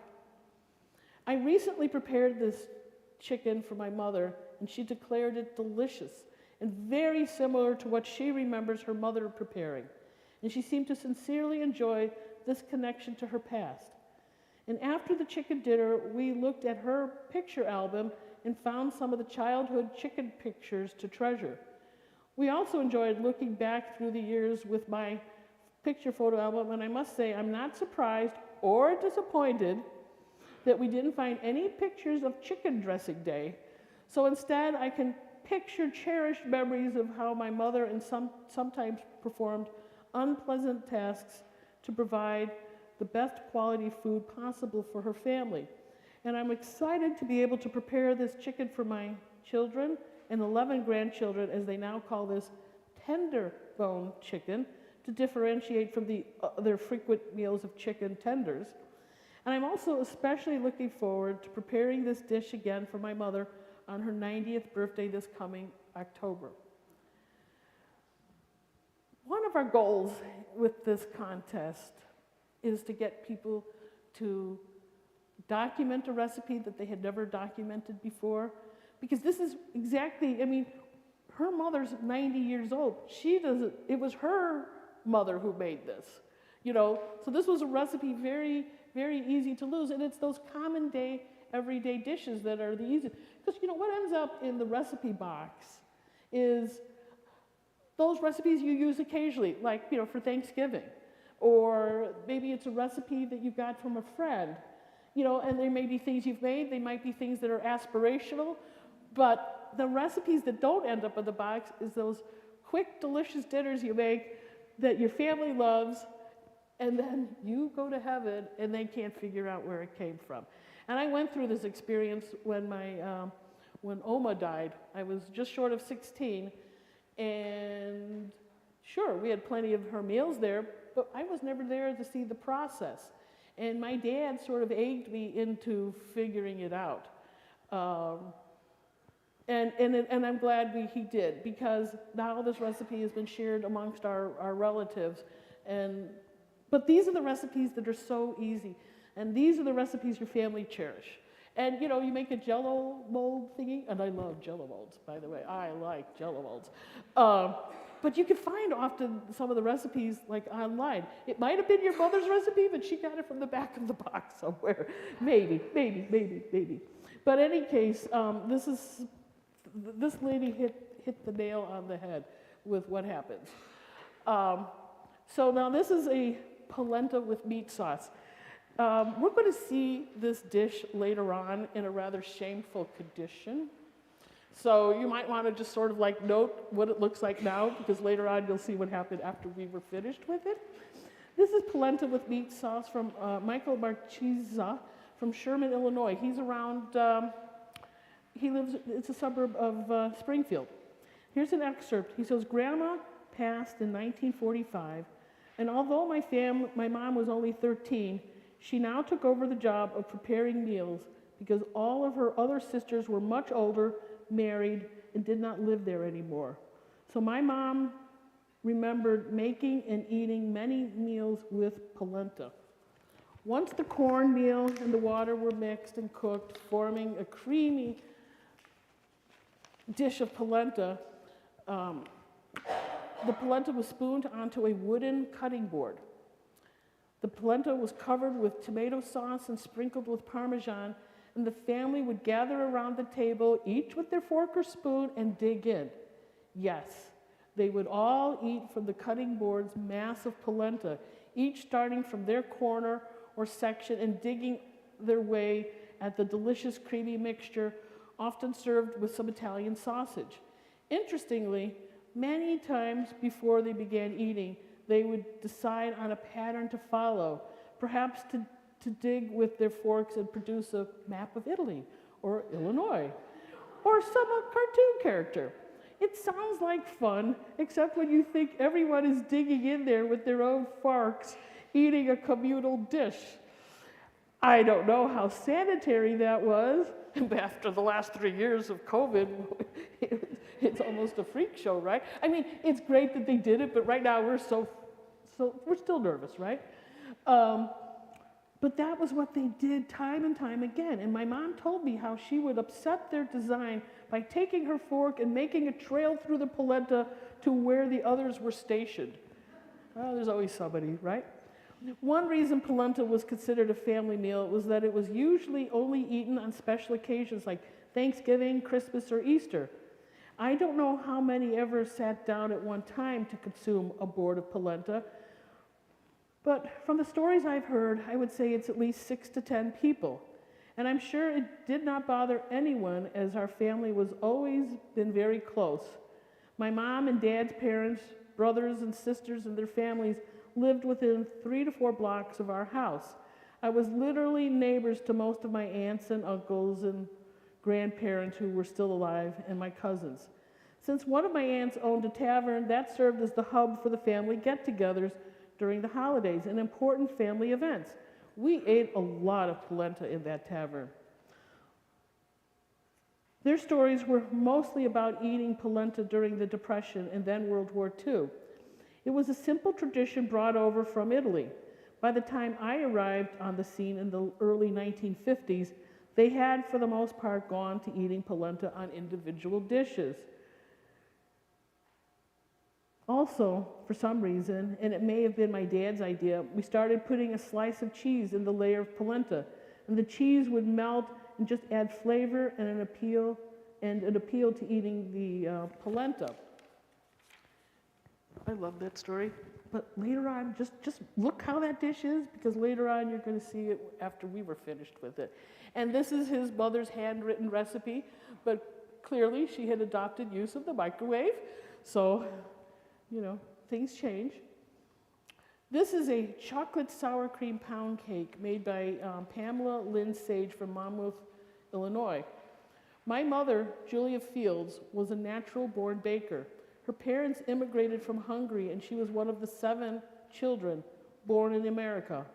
[SPEAKER 2] I recently prepared this chicken for my mother, and she declared it delicious and very similar to what she remembers her mother preparing. And she seemed to sincerely enjoy this connection to her past. And after the chicken dinner, we looked at her picture album and found some of the childhood chicken pictures to treasure. We also enjoyed looking back through the years with my picture photo album, and I must say I'm not surprised or disappointed that we didn't find any pictures of chicken dressing day. So instead, I can picture cherished memories of how my mother and sometimes performed unpleasant tasks to provide the best quality food possible for her family. And I'm excited to be able to prepare this chicken for my children and 11 grandchildren, as they now call this tender bone chicken, to differentiate from their frequent meals of chicken tenders. And I'm also especially looking forward to preparing this dish again for my mother on her 90th birthday this coming October. One of our goals with this contest is to get people to document a recipe that they had never documented before, because this is exactly, I mean, her mother's 90 years old. It was her mother who made this, so this was a recipe very, very easy to lose, and it's those common day, everyday dishes that are the easiest. Because what ends up in the recipe box is those recipes you use occasionally, like for Thanksgiving, or maybe it's a recipe that you got from a friend, and there may be things you've made, they might be things that are aspirational, but the recipes that don't end up in the box is those quick, delicious dinners you make that your family loves, and then you go to heaven and they can't figure out where it came from. And I went through this experience when Oma died. I was just short of 16, and sure, we had plenty of her meals there, but I was never there to see the process. And my dad sort of egged me into figuring it out. And I'm glad he did, because now this recipe has been shared amongst our relatives. But these are the recipes that are so easy. And these are the recipes your family cherish. And you know, you make a Jell-O mold thingy, and I love Jell-O molds, by the way. I like Jell-O molds. But you can find often some of the recipes like online. It might have been your mother's recipe, but she got it from the back of the box somewhere. Maybe. But in any case, this lady hit the nail on the head with what happens. So now this is a polenta with meat sauce. We're going to see this dish later on in a rather shameful condition. So you might want to just sort of like note what it looks like now, because later on you'll see what happened after we were finished with it. This is polenta with meat sauce from Michael Marchesa from Sherman, Illinois. He's around, it's a suburb of Springfield. Here's an excerpt. He says, "Grandma passed in 1945, and although my mom was only 13, she now took over the job of preparing meals because all of her other sisters were much older, married, and did not live there anymore. So my mom remembered making and eating many meals with polenta. Once the cornmeal and the water were mixed and cooked, forming a creamy dish of polenta, the polenta was spooned onto a wooden cutting board. The polenta was covered with tomato sauce and sprinkled with Parmesan, and the family would gather around the table, each with their fork or spoon, and dig in. Yes, they would all eat from the cutting board's mass of polenta, each starting from their corner or section and digging their way at the delicious creamy mixture, often served with some Italian sausage. Interestingly, many times before they began eating, they would decide on a pattern to follow, perhaps to dig with their forks and produce a map of Italy or Illinois or some cartoon character. It sounds like fun, except when you think everyone is digging in there with their own forks, eating a communal dish. I don't know how sanitary that was. After the last 3 years of COVID, it's almost a freak show, right? I mean, it's great that they did it, but right now we're we're still nervous, right? But that was what they did time and time again. And my mom told me how she would upset their design by taking her fork and making a trail through the polenta to where the others were stationed. Well, there's always somebody, right? One reason polenta was considered a family meal was that it was usually only eaten on special occasions like Thanksgiving, Christmas, or Easter. I don't know how many ever sat down at one time to consume a board of polenta, but from the stories I've heard, I would say it's at least 6 to 10 people. And I'm sure it did not bother anyone, as our family was always been very close. My mom and dad's parents, brothers and sisters and their families lived within 3 to 4 blocks of our house. I was literally neighbors to most of my aunts and uncles and grandparents who were still alive, and my cousins. Since one of my aunts owned a tavern, that served as the hub for the family get-togethers during the holidays and important family events. We ate a lot of polenta in that tavern. Their stories were mostly about eating polenta during the Depression and then World War II. It was a simple tradition brought over from Italy. By the time I arrived on the scene in the early 1950s, they had, for the most part, gone to eating polenta on individual dishes. Also, for some reason, and it may have been my dad's idea, we started putting a slice of cheese in the layer of polenta, and the cheese would melt and just add flavor and an appeal to eating the polenta. I love that story. But later on, just look how that dish is, because later on you're going to see it after we were finished with it. And this is his mother's handwritten recipe, but clearly she had adopted use of the microwave, so, you know, things change. This is a chocolate sour cream pound cake made by Pamela Lynn Sage from Monmouth, Illinois. My mother, Julia Fields, was a natural-born baker. Her parents immigrated from Hungary, and she was one of the 7 children born in America.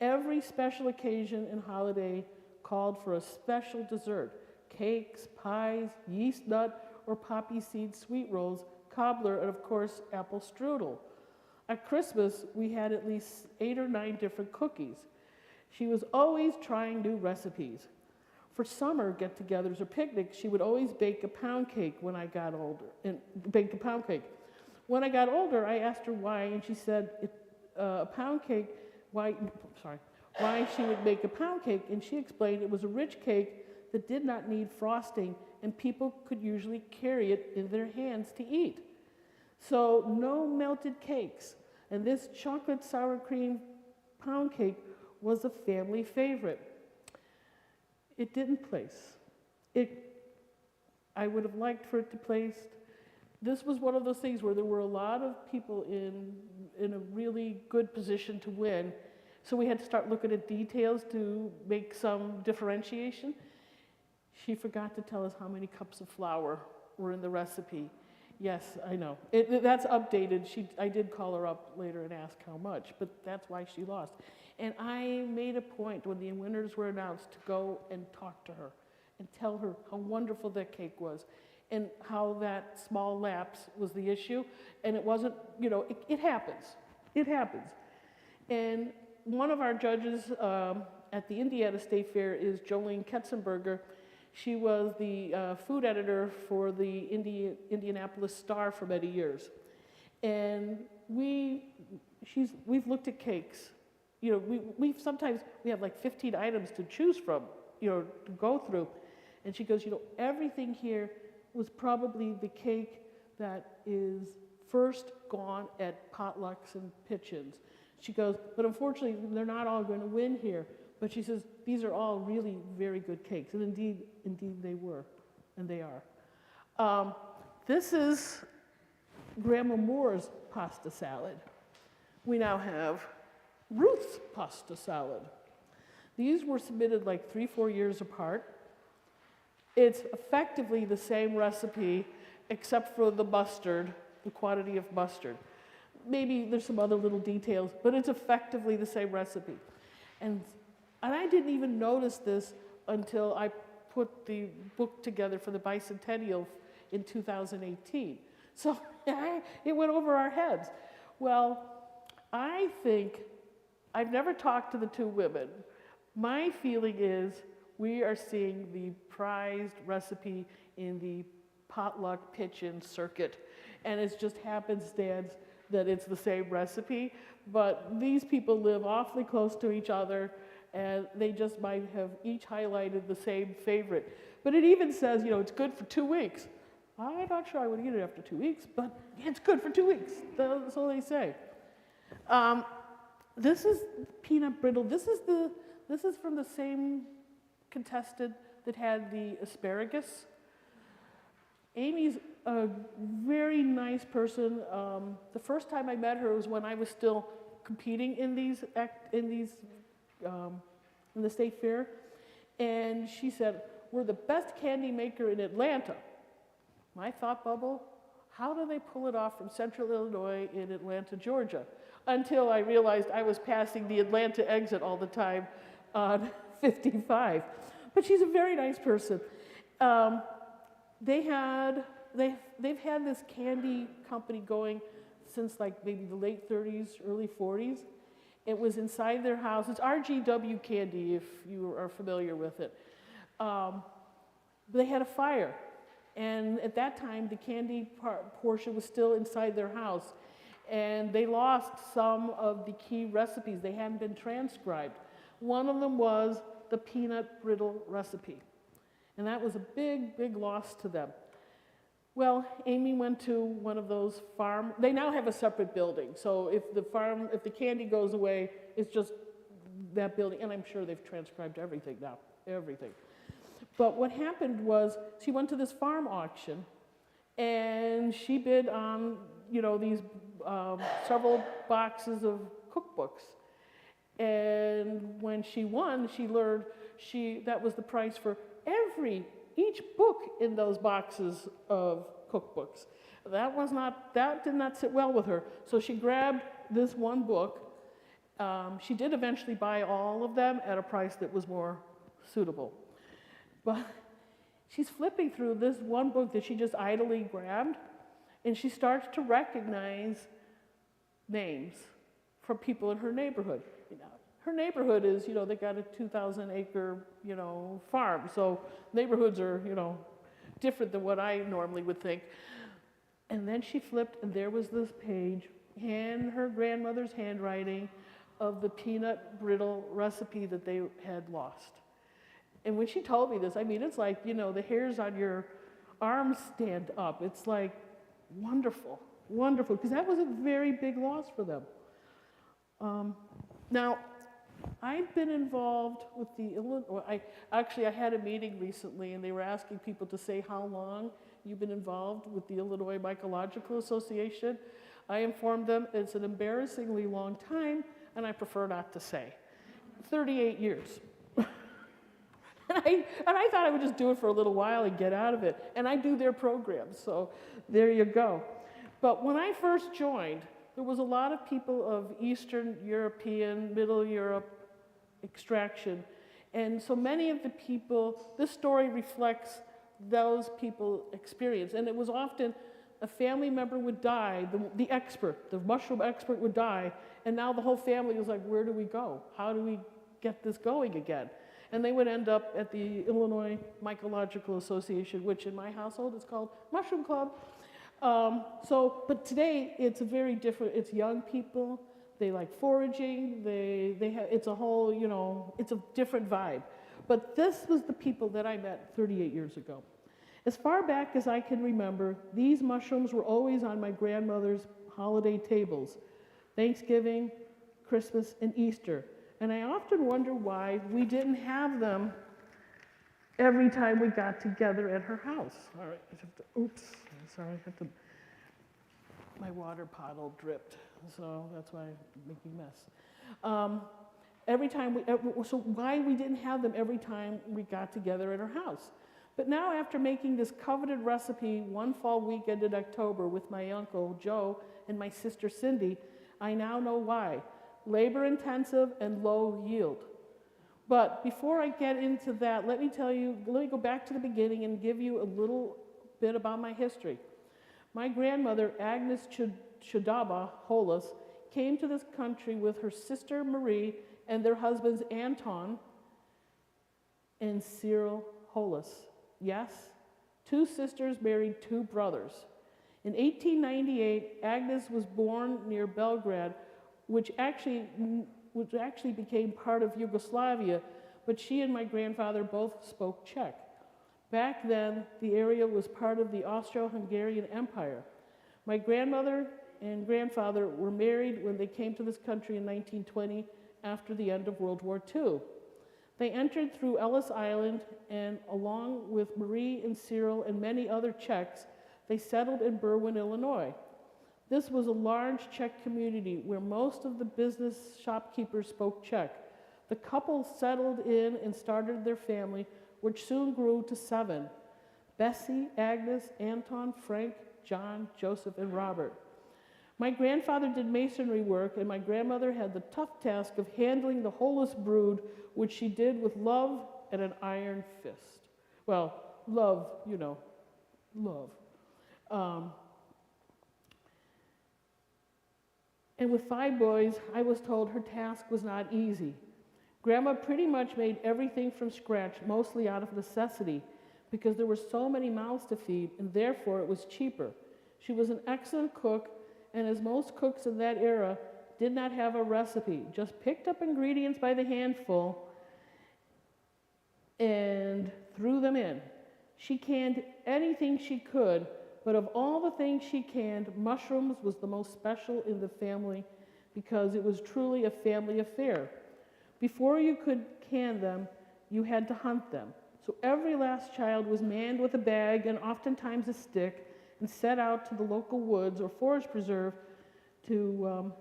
[SPEAKER 2] Every special occasion and holiday called for a special dessert: cakes, pies, yeast nut or poppy seed sweet rolls, cobbler, and of course, apple strudel. At Christmas, we had at least 8 or 9 different cookies. She was always trying new recipes. For summer get-togethers or picnics, she would always bake a pound cake when I got older, and bake a pound cake. When I got older, I asked her why, and she said a pound cake, why she would make a pound cake, and she explained it was a rich cake that did not need frosting, and people could usually carry it in their hands to eat. So no melted cakes, and this chocolate sour cream pound cake was a family favorite. It didn't place. I would have liked for it to place. This was one of those things where there were a lot of people in a really good position to win, so we had to start looking at details to make some differentiation. She forgot to tell us how many cups of flour were in the recipe. Yes, I know. That's updated. I did call her up later and ask how much, but that's why she lost. And I made a point when the winners were announced to go and talk to her and tell her how wonderful that cake was and how that small lapse was the issue. And it wasn't, it happens. It happens. And one of our judges at the Indiana State Fair is Jolene Ketzenberger. She was the food editor for the Indianapolis Star for many years. And we've looked at cakes. Sometimes we have like 15 items to choose from, to go through. And she goes, everything here was probably the cake that is first gone at potlucks and pitch-ins. She goes, but unfortunately, they're not all going to win here. But she says, these are all really very good cakes. And indeed they were, and they are. This is Grandma Moore's pasta salad. We now have Ruth's pasta salad. These were submitted like 3-4 years apart. It's effectively the same recipe, except for the mustard, the quantity of mustard. Maybe there's some other little details, but it's effectively the same recipe. And I didn't even notice this until I put the book together for the bicentennial in 2018. So it went over our heads. Well, I think, I've never talked to the 2 women. My feeling is we are seeing the prized recipe in the potluck pitch-in circuit. And it just happenstance that it's the same recipe, but these people live awfully close to each other, and they just might have each highlighted the same favorite. But it even says, it's good for 2 weeks. I'm not sure I would eat it after 2 weeks, but it's good for 2 weeks. That's all they say. This is peanut brittle. This is from the same contestant that had the asparagus. Amy's a very nice person. The first time I met her was when I was still competing in the state fair, and she said, "We're the best candy maker in Atlanta." My thought bubble: how do they pull it off from Central Illinois in Atlanta, Georgia? Until I realized I was passing the Atlanta exit all the time on 55. But she's a very nice person. They've had this candy company going since like maybe the late 30s, early 40s. It was inside their house. It's RGW Candy, if you are familiar with it. They had a fire, and at that time, the candy portion was still inside their house, and they lost some of the key recipes. They hadn't been transcribed. One of them was the peanut brittle recipe, and that was a big, big loss to them. Well, Amy went to one of those farm. They now have a separate building, so if the candy goes away, it's just that building, and I'm sure they've transcribed everything now, everything. But what happened was she went to this farm auction, and she bid on, these several boxes of cookbooks. And when she won, she learned that was the price for each book in those boxes of cookbooks. That did not sit well with her. So she grabbed this one book. She did eventually buy all of them at a price that was more suitable. But she's flipping through this one book that she just idly grabbed, and she starts to recognize names from people in her neighborhood. You know, her neighborhood is, you know, they got a 2,000-acre, you know, farm, so neighborhoods are, you know, different than what I normally would think. And then she flipped, and there was this page, her grandmother's handwriting, of the peanut brittle recipe that they had lost. And when she told me this, I mean, it's like, you know, the hairs on your arms stand up. It's like wonderful, wonderful, because that was a very big loss for them. Now, I've been involved with the Illinois, I had a meeting recently, and they were asking people to say how long you've been involved with the Illinois Mycological Association. I informed them it's an embarrassingly long time, and I prefer not to say. 38 years. and I thought I would just do it for a little while and get out of it. And I do their programs, so there you go. But when I first joined, there was a lot of people of Eastern European, Middle Europe extraction. And so many of the people, this story reflects those people's experience. And it was often a family member would die, the expert, the mushroom expert would die, and now the whole family was like, where do we go? How do we get this going again? And they would end up at the Illinois Mycological Association, which in my household is called Mushroom Club. But today it's a very different, it's young people, they like foraging, it's a whole, you know, it's a different vibe. But this was the people that I met 38 years ago. As far back as I can remember, these mushrooms were always on my grandmother's holiday tables, Thanksgiving, Christmas, and Easter. And I often wonder why we didn't have them every time we got together at her house. All right, oops, sorry, my water bottle dripped, so that's why I'm making a mess. So why we didn't have them every time we got together at her house. But now, after making this coveted recipe one fall weekend in October with my uncle Joe and my sister Cindy, I now know why. Labor intensive and low yield. But before I get into that, let me go back to the beginning and give you a little bit about my history. My grandmother, Agnes Chodaba Holus, came to this country with her sister Marie and their husbands Anton and Cyril Holus. Yes, 2 sisters married 2 brothers. In 1898, Agnes was born near Belgrade, which actually became part of Yugoslavia, but she and my grandfather both spoke Czech. Back then, the area was part of the Austro-Hungarian Empire. My grandmother and grandfather were married when they came to this country in 1920 after the end of World War II. They entered through Ellis Island, and along with Marie and Cyril and many other Czechs, they settled in Berwyn, Illinois. This was a large Czech community where most of the business shopkeepers spoke Czech. The couple settled in and started their family, which soon grew to 7: Bessie, Agnes, Anton, Frank, John, Joseph, and Robert. My grandfather did masonry work, and my grandmother had the tough task of handling the Holus brood, which she did with love and an iron fist. Well, love, you know, love. And with 5 boys, I was told her task was not easy. Grandma pretty much made everything from scratch, mostly out of necessity, because there were so many mouths to feed, and therefore it was cheaper. She was an excellent cook, and as most cooks in that era, did not have a recipe, just picked up ingredients by the handful and threw them in. She canned anything she could, but of all the things she canned, mushrooms was the most special in the family because it was truly a family affair. Before you could can them, you had to hunt them. So every last child was manned with a bag and oftentimes a stick and set out to the local woods or forest preserve to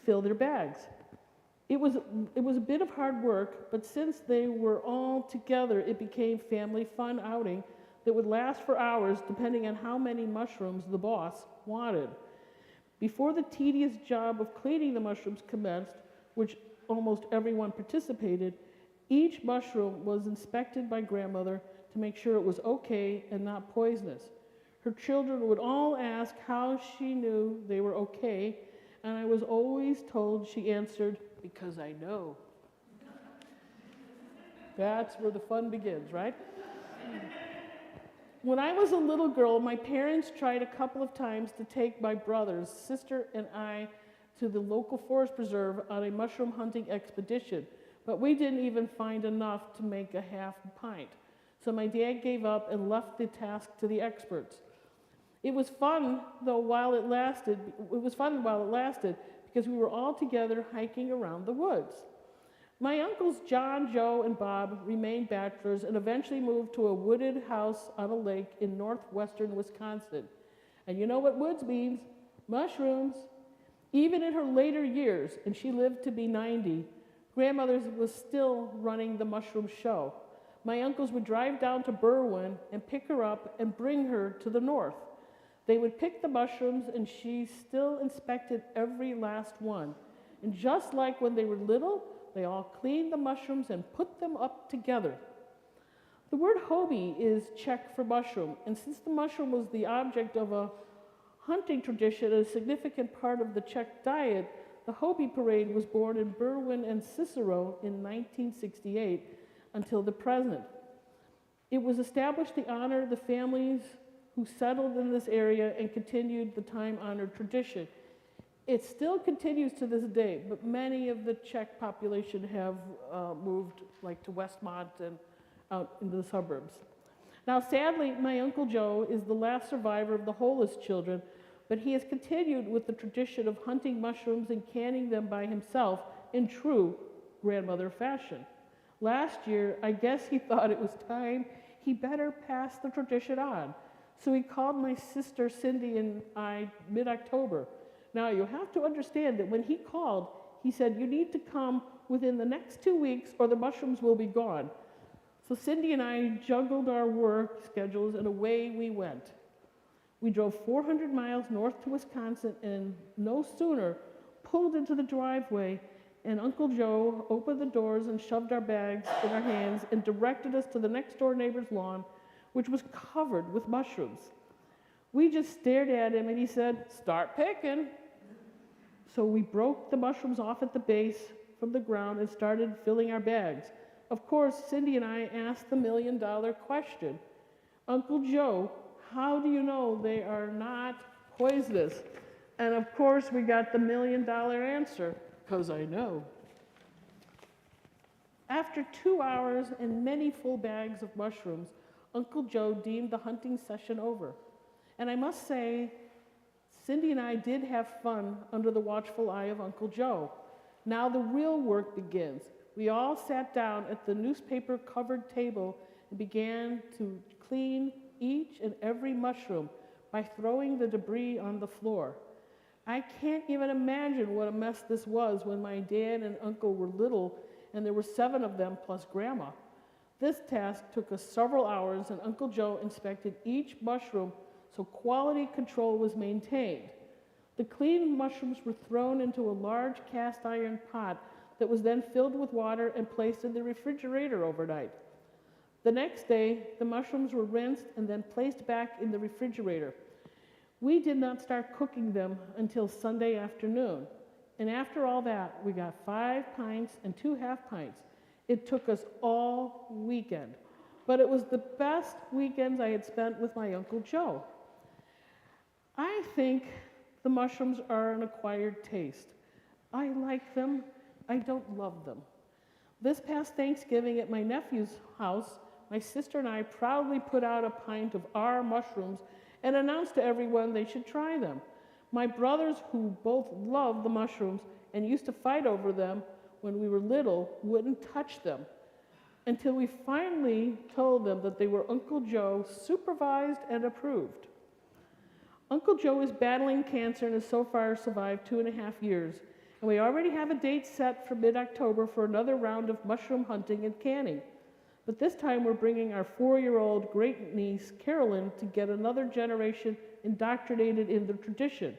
[SPEAKER 2] fill their bags. It was a bit of hard work, but since they were all together, it became family fun outing that would last for hours depending on how many mushrooms the boss wanted. Before the tedious job of cleaning the mushrooms commenced, which almost everyone participated, each mushroom was inspected by grandmother to make sure it was okay and not poisonous. Her children would all ask how she knew they were okay, and I was always told she answered, "Because I know." That's where the fun begins, right? When I was a little girl, my parents tried a couple of times to take my brothers, sister, and I to the local forest preserve on a mushroom hunting expedition, but we didn't even find enough to make a half pint. So my dad gave up and left the task to the experts. It was fun, though, while it lasted. It was fun while it lasted because we were all together hiking around the woods. My uncles John, Joe, and Bob remained bachelors and eventually moved to a wooded house on a lake in northwestern Wisconsin. And you know what woods means? Mushrooms. Even in her later years, and she lived to be 90, grandmother was still running the mushroom show. My uncles would drive down to Berwyn and pick her up and bring her to the north. They would pick the mushrooms, and she still inspected every last one. And just like when they were little, they all cleaned the mushrooms and put them up together. The word Hobie is Czech for mushroom, and since the mushroom was the object of a hunting tradition and a significant part of the Czech diet, the Hobie Parade was born in Berwyn and Cicero in 1968 until the present. It was established to honor the families who settled in this area and continued the time-honored tradition. It still continues to this day, but many of the Czech population have moved like to Westmont and out into the suburbs. Now, sadly, my Uncle Joe is the last survivor of the Hollis children, but he has continued with the tradition of hunting mushrooms and canning them by himself in true grandmother fashion. Last year, I guess he thought it was time he better pass the tradition on. So he called my sister Cindy and I mid-October. Now, you have to understand that when he called, he said, "You need to come within the next 2 weeks or the mushrooms will be gone." So Cindy and I juggled our work schedules and away we went. We drove 400 miles north to Wisconsin and no sooner pulled into the driveway and Uncle Joe opened the doors and shoved our bags in our hands and directed us to the next door neighbor's lawn, which was covered with mushrooms. We just stared at him and he said, "Start picking." So we broke the mushrooms off at the base from the ground and started filling our bags. Of course, Cindy and I asked the million-dollar question. "Uncle Joe, how do you know they are not poisonous?" And of course, we got the million-dollar answer, "'Cause I know." After 2 hours and many full bags of mushrooms, Uncle Joe deemed the hunting session over. And I must say, Cindy and I did have fun under the watchful eye of Uncle Joe. Now the real work begins. We all sat down at the newspaper-covered table and began to clean each and every mushroom by throwing the debris on the floor. I can't even imagine what a mess this was when my dad and uncle were little, and there were 7 of them plus Grandma. This task took us several hours, and Uncle Joe inspected each mushroom so quality control was maintained. The cleaned mushrooms were thrown into a large cast iron pot that was then filled with water and placed in the refrigerator overnight. The next day, the mushrooms were rinsed and then placed back in the refrigerator. We did not start cooking them until Sunday afternoon. And after all that, we got 5 pints and 2 half pints. It took us all weekend, but it was the best weekends I had spent with my Uncle Joe. I think the mushrooms are an acquired taste. I like them. I don't love them. This past Thanksgiving at my nephew's house, my sister and I proudly put out a pint of our mushrooms and announced to everyone they should try them. My brothers, who both love the mushrooms and used to fight over them when we were little, wouldn't touch them until we finally told them that they were Uncle Joe supervised and approved. Uncle Joe is battling cancer and has so far survived 2.5 years. And we already have a date set for mid-October for another round of mushroom hunting and canning. But this time we're bringing our 4-year-old great-niece, Carolyn, to get another generation indoctrinated in the tradition.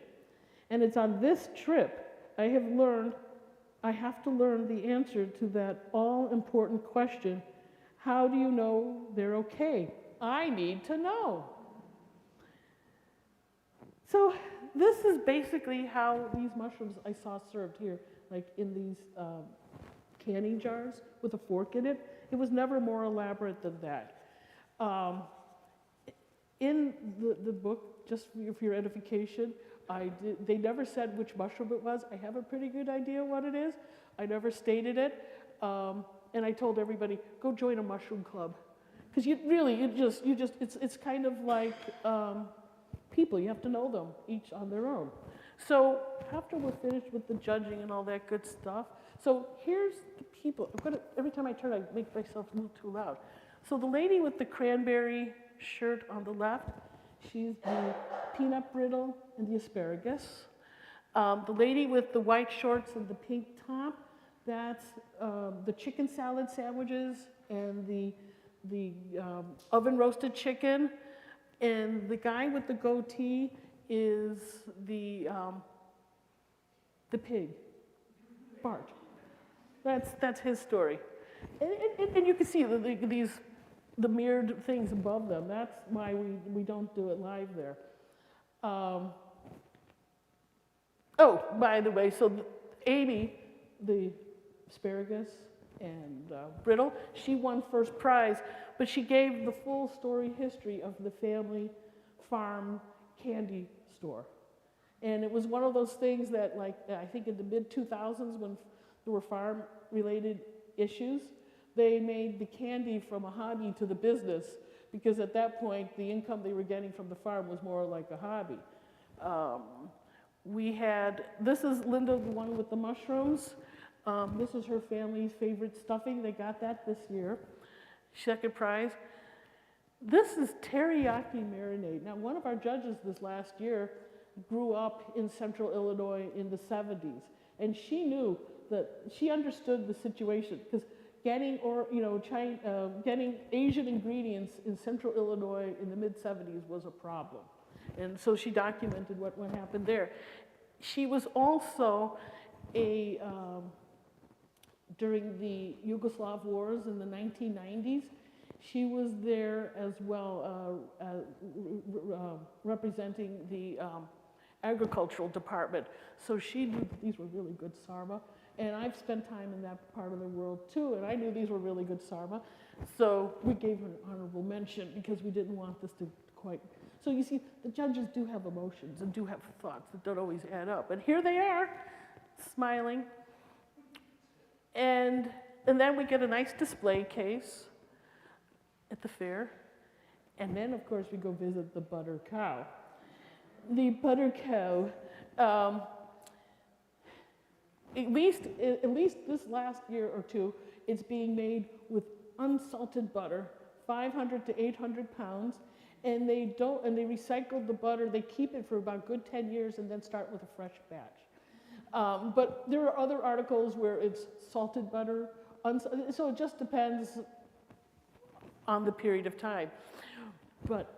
[SPEAKER 2] And it's on this trip I have to learn the answer to that all-important question: How do you know they're okay? I need to know. So this is basically how these mushrooms I saw served here, like in these canning jars with a fork in it. It was never more elaborate than that. In the book, just for your edification, they never said which mushroom it was. I have a pretty good idea what it is. I never stated it. And I told everybody, go join a mushroom club. Because it's kind of like people. You have to know them, each on their own. So after we're finished with the judging and all that good stuff, so here's the people. Every time I turn, I make myself a little too loud. So the lady with the cranberry shirt on the left, she's the peanut brittle and the asparagus. The lady with the white shorts and the pink top, that's the chicken salad sandwiches and the oven roasted chicken. And the guy with the goatee is the pig, Bart. That's his story. And you can see the mirrored things above them. That's why we don't do it live there. Oh, by the way, so Amy, the asparagus and brittle, she won first prize, but she gave the full story history of the family farm candy store. And it was one of those things that, like, I think in the mid-2000s when there were farm-related issues, they made the candy from a hobby to the business, because at that point, the income they were getting from the farm was more like a hobby. This is Linda, the one with the mushrooms. This is her family's favorite stuffing. They got that this year. Second prize. This is teriyaki marinade. Now, one of our judges this last year grew up in central Illinois in the 70s, and she knew that, she understood the situation, because getting Asian ingredients in central Illinois in the mid-70s was a problem. And so she documented what happened there. She was also during the Yugoslav wars in the 1990s, she was there as well, representing the agricultural department. So she knew that these were really good sarma. And I've spent time in that part of the world too, and I knew these were really good sarma. So we gave her an honorable mention because we didn't want this to quite... So you see, the judges do have emotions and do have thoughts that don't always add up. And here they are, smiling. And then we get a nice display case at the fair. And then, of course, we go visit the butter cow. The butter cow, at least this last year or two, it's being made with unsalted butter, 500 to 800 pounds, and they recycle the butter. They keep it for about a good 10 years and then start with a fresh batch. But there are other articles where it's salted butter, so it just depends on the period of time. But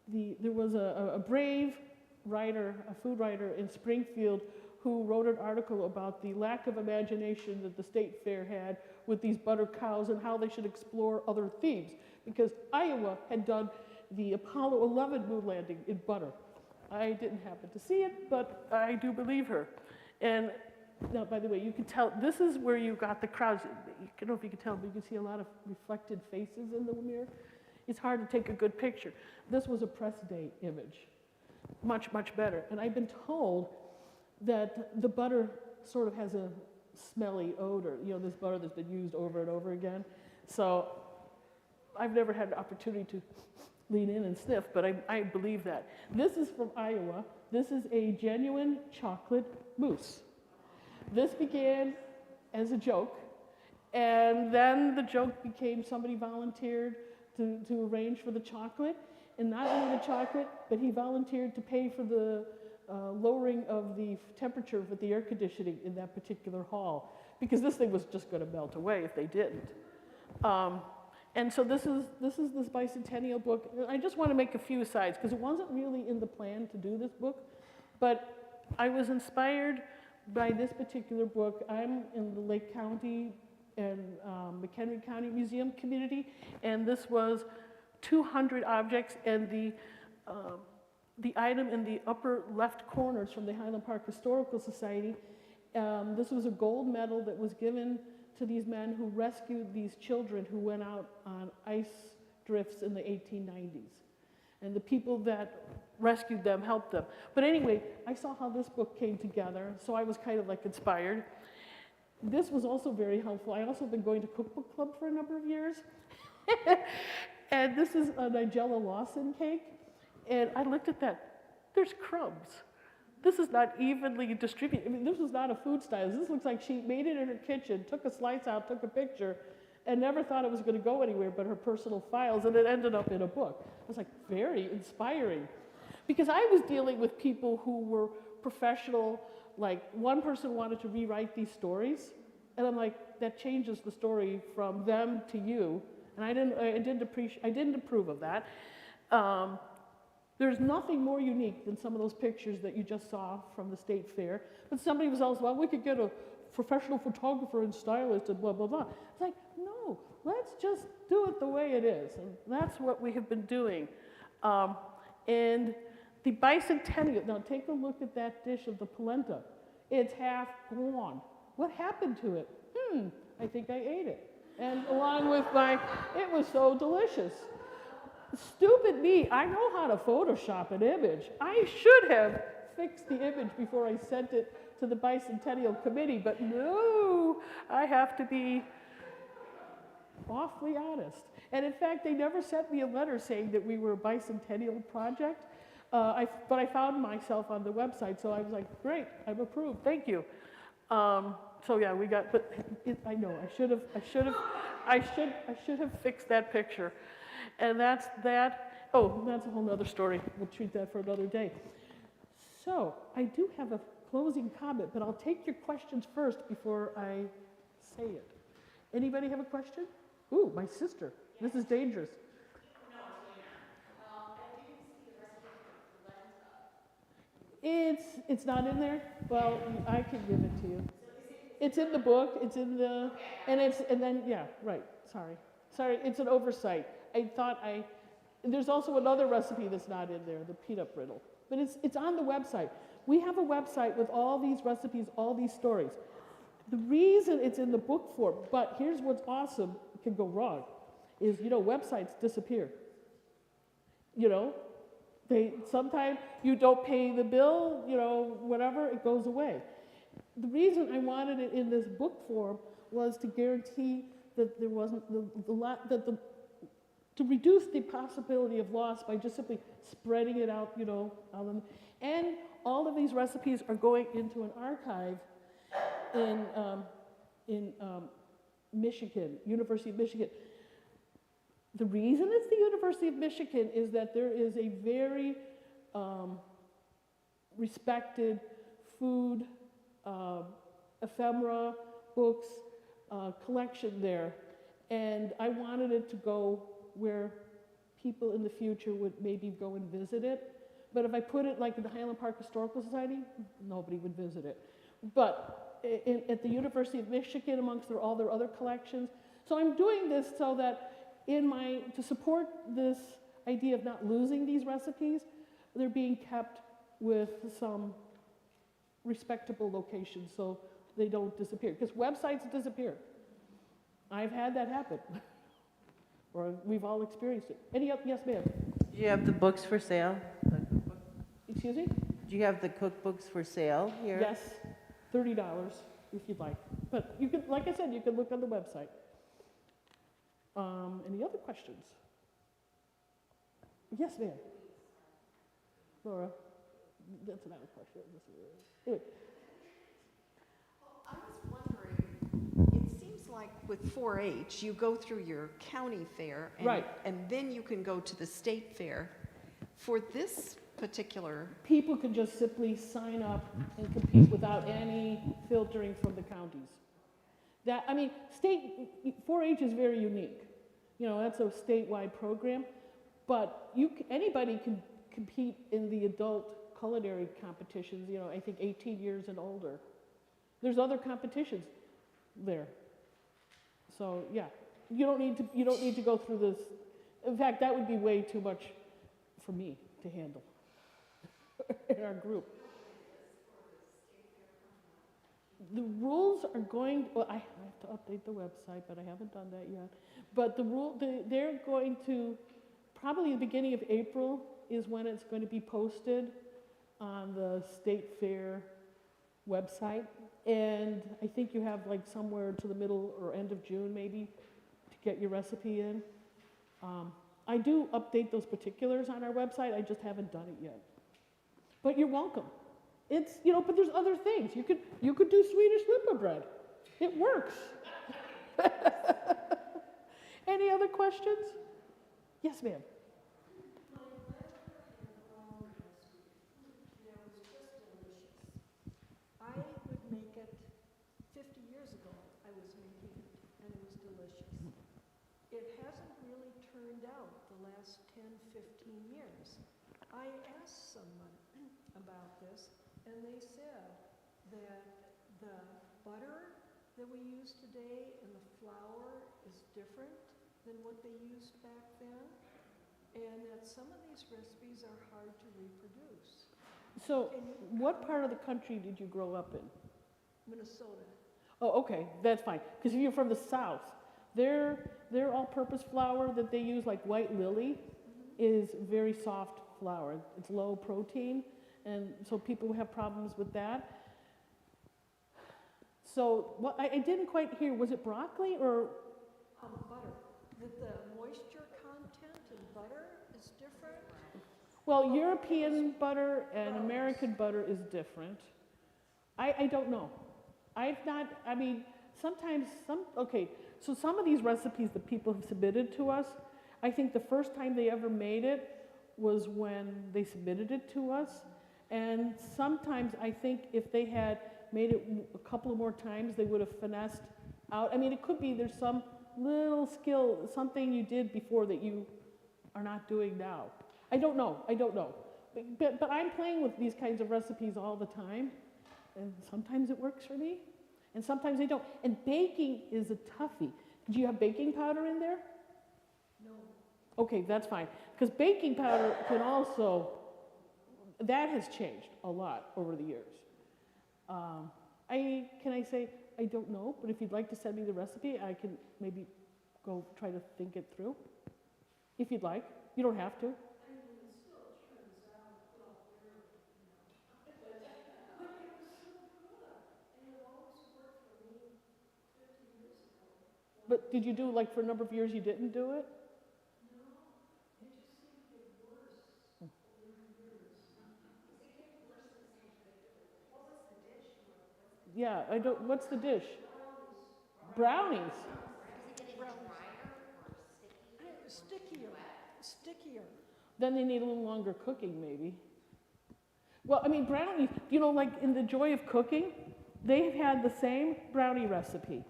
[SPEAKER 2] there was a brave writer, a food writer in Springfield, who wrote an article about the lack of imagination that the state fair had with these butter cows and how they should explore other themes. Because Iowa had done the Apollo 11 moon landing in butter. I didn't happen to see it, but I do believe her. And now, by the way, you can tell, this is where you got the crowds. I don't know if you can tell, but you can see a lot of reflected faces in the mirror. It's hard to take a good picture. This was a press day image. Much, much better. And I've been told that the butter sort of has a smelly odor, this butter that's been used over and over again. So I've never had the opportunity to lean in and sniff, but I believe that. This is from Iowa. This is a genuine chocolate mousse. This began as a joke, and then the joke became somebody volunteered to arrange for the chocolate, and not only the chocolate, but he volunteered to pay for the lowering of the temperature with the air conditioning in that particular hall, because this thing was just going to melt away if they didn't. And so this is this bicentennial book. I just want to make a few asides, because it wasn't really in the plan to do this book, but I was inspired by this particular book. I'm in the Lake County and McHenry County Museum community, and this was 200 objects, and the item in the upper left corners from the Highland Park Historical Society, this was a gold medal that was given to these men who rescued these children who went out on ice drifts in the 1890s. And the people that rescued them helped them. But anyway, I saw how this book came together, so I was kind of like inspired. This was also very helpful. I also been going to Cookbook Club for a number of years. And this is a Nigella Lawson cake. And I looked at that. There's crumbs. This is not evenly distributed. I mean, this was not a food stylist. This looks like she made it in her kitchen, took a slice out, took a picture, and never thought it was going to go anywhere but her personal files, and it ended up in a book. It was like very inspiring. Because I was dealing with people who were professional, like one person wanted to rewrite these stories, and I'm like, that changes the story from them to you, and I didn't approve of that. There's nothing more unique than some of those pictures that you just saw from the state fair. But somebody was also, well, we could get a professional photographer and stylist and blah, blah, blah. It's like, no, let's just do it the way it is. And that's what we have been doing. And the bicentennial, now take a look at that dish of the polenta. It's half gone. What happened to it? I think I ate it. And along with it was so delicious. Stupid me, I know how to Photoshop an image. I should have fixed the image before I sent it to the Bicentennial Committee, but no, I have to be awfully honest. And in fact, they never sent me a letter saying that we were a bicentennial project, but I found myself on the website, so I was like, great, I'm approved, thank you. So yeah, we got, but I know, I should have fixed that picture. And that's that. Oh, that's a whole other story. We'll treat that for another day. So I do have a closing comment, but I'll take your questions first before I say it. Anybody have a question? Ooh, my sister. This is dangerous. It's not in there? Well, I can give it to you. It's in the book. It's in the, and then, yeah, right. Sorry, it's an oversight. There's also another recipe that's not in there, the peanut brittle. But it's on the website. We have a website with all these recipes, all these stories. The reason it's in the book form, but here's what's awesome, it can go wrong, is, websites disappear. Sometimes you don't pay the bill, whatever, it goes away. The reason I wanted it in this book form was to guarantee that there wasn't to reduce the possibility of loss by just simply spreading it out, and all of these recipes are going into an archive in Michigan, University of Michigan. The reason it's the University of Michigan is that there is a very respected food, ephemera, books collection there, and I wanted it to go where people in the future would maybe go and visit it. But if I put it like in the Highland Park Historical Society, nobody would visit it. But at the University of Michigan, amongst all their other collections. So I'm doing this so that to support this idea of not losing these recipes, they're being kept with some respectable locations so they don't disappear. Because websites disappear. I've had that happen. Or we've all experienced it. Yes, ma'am?
[SPEAKER 3] Do you have the books for sale?
[SPEAKER 2] Excuse me?
[SPEAKER 3] Do you have the cookbooks for sale here?
[SPEAKER 2] Yes, $30 if you'd like. But you can, like I said, you can look on the website. Any other questions? Yes, ma'am. Laura, that's another question. Anyway.
[SPEAKER 4] I was wondering, it seems like with 4-H, you go through your county fair, and then you can go to the state fair. For this particular...
[SPEAKER 2] People can just simply sign up and compete without any filtering from the counties. State 4-H is very unique. That's a statewide program, but anybody can compete in the adult culinary competitions, I think 18 years and older. There's other competitions there. So, yeah, you don't need to go through this. In fact, that would be way too much for me to handle in our group. The rules are going, well, I have to update the website, but I haven't done that yet. But they're going to, probably the beginning of April is when it's going to be posted on the State Fair website. And I think you have like somewhere to the middle or end of June maybe to get your recipe in. I do update those particulars on our website, I just haven't done it yet. But you're welcome. It's, but there's other things. You could do Swedish whipper bread. It works. Any other questions? Yes, ma'am.
[SPEAKER 5] I would make it 50 years ago. I was making it, and it was delicious. It hasn't really turned out the last 10, 15 years. I asked someone about this, and they said that the butter that we use today and the flour is different than what they used back then, and that some of these recipes are hard to reproduce.
[SPEAKER 2] So, what part of the country did you grow up in?
[SPEAKER 5] Minnesota.
[SPEAKER 2] Oh, okay, that's fine. Because if you're from the South, their all-purpose flour that they use, like White Lily, is very soft flour. It's low protein, and so people have problems with that. So, what I didn't quite hear, was it broccoli or?
[SPEAKER 5] Butter. The moisture content in butter is different.
[SPEAKER 2] Well, European butter and American butter is different. I don't know. Sometimes so some of these recipes that people have submitted to us, I think the first time they ever made it was when they submitted it to us. And sometimes I think if they had made it a couple of more times, they would have finessed out. It could be there's some little skill, something you did before that you are not doing now. I don't know. But I'm playing with these kinds of recipes all the time, and sometimes it works for me, and sometimes they don't. And baking is a toughie. Do you have baking powder in there?
[SPEAKER 5] No.
[SPEAKER 2] Okay, that's fine. Because baking powder can also, that has changed a lot over the years. I don't know, but if you'd like to send me the recipe, I can maybe go try to think it through. If you'd like. You don't have to. But did you do, like, for a number of years you didn't do it? Yeah, what's the dish? Brownies.
[SPEAKER 5] Stickier.
[SPEAKER 2] Then they need a little longer cooking, maybe. Well, brownies, like in the joy of cooking, they've had the same brownie recipe.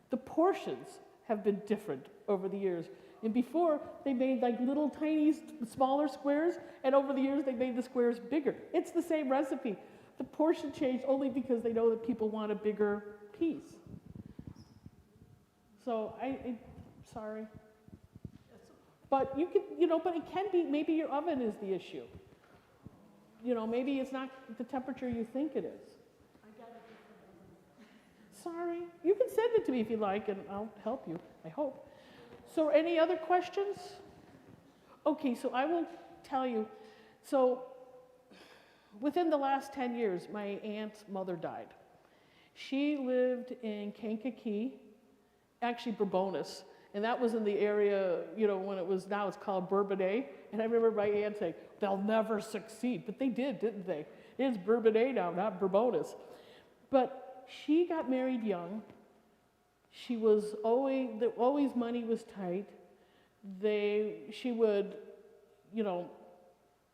[SPEAKER 2] The portions have been different over the years. And before, they made like little tiny, smaller squares, and over the years, they made the squares bigger. It's the same recipe. The portion changed only because they know that people want a bigger piece. So, sorry. But you can, but it can be, maybe your oven is the issue. Maybe it's not the temperature you think it is.
[SPEAKER 5] I got a different oven.
[SPEAKER 2] Sorry. You can send it to me if you like, and I'll help you, I hope. So any other questions? Okay, so I will tell you. So within the last 10 years, my aunt's mother died. She lived in Kankakee, actually Bourbonnais, and that was in the area, when now it's called Bourbonnais. And I remember my aunt saying, they'll never succeed. But they did, didn't they? It's Bourbonnais now, not Bourbonnais. But she got married young. She was always money was tight. She would,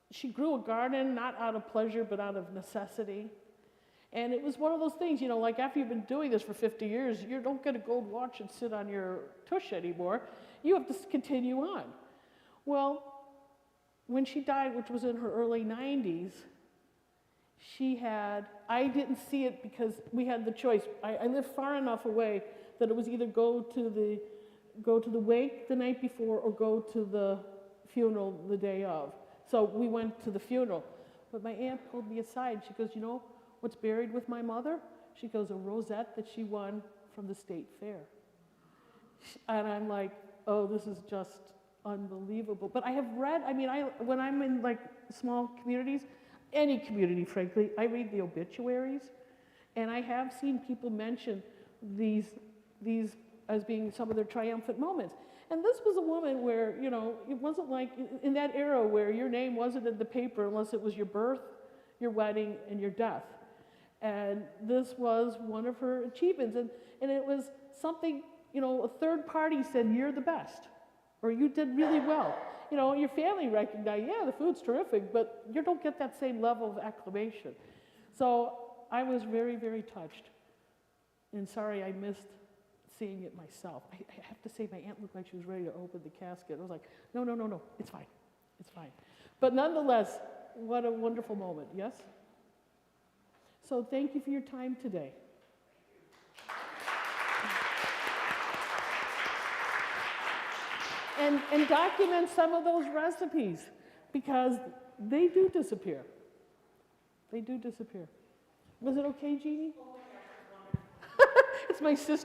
[SPEAKER 2] she grew a garden, not out of pleasure, but out of necessity. And it was one of those things, like after you've been doing this for 50 years, you don't get a gold watch and sit on your tush anymore. You have to continue on. Well, when she died, which was in her early 90s, I didn't see it because we had the choice. I lived far enough away that it was either go to the wake the night before or go to the funeral the day of. So we went to the funeral. But my aunt pulled me aside. She goes, you know what's buried with my mother? She goes, a rosette that she won from the state fair. And I'm like, oh, this is just unbelievable. But I have read, when I'm in like small communities, any community, frankly, I read the obituaries, and I have seen people mention these as being some of their triumphant moments. And this was a woman where, you know, it wasn't like in that era where your name wasn't in the paper unless it was your birth, your wedding, and your death. And this was one of her achievements. And it was something, you know, a third party said, you're the best, or you did really well. You know, your family recognized, yeah, the food's terrific, but you don't get that same level of acclamation. So I was very, very touched. And sorry I missed seeing it myself. I have to say, my aunt looked like she was ready to open the casket. I was like, no, it's fine. It's fine. But nonetheless, what a wonderful moment, yes? So thank you for your time today. And document some of those recipes, because they do disappear. They do disappear. Was it okay, Jeannie? It's my sister.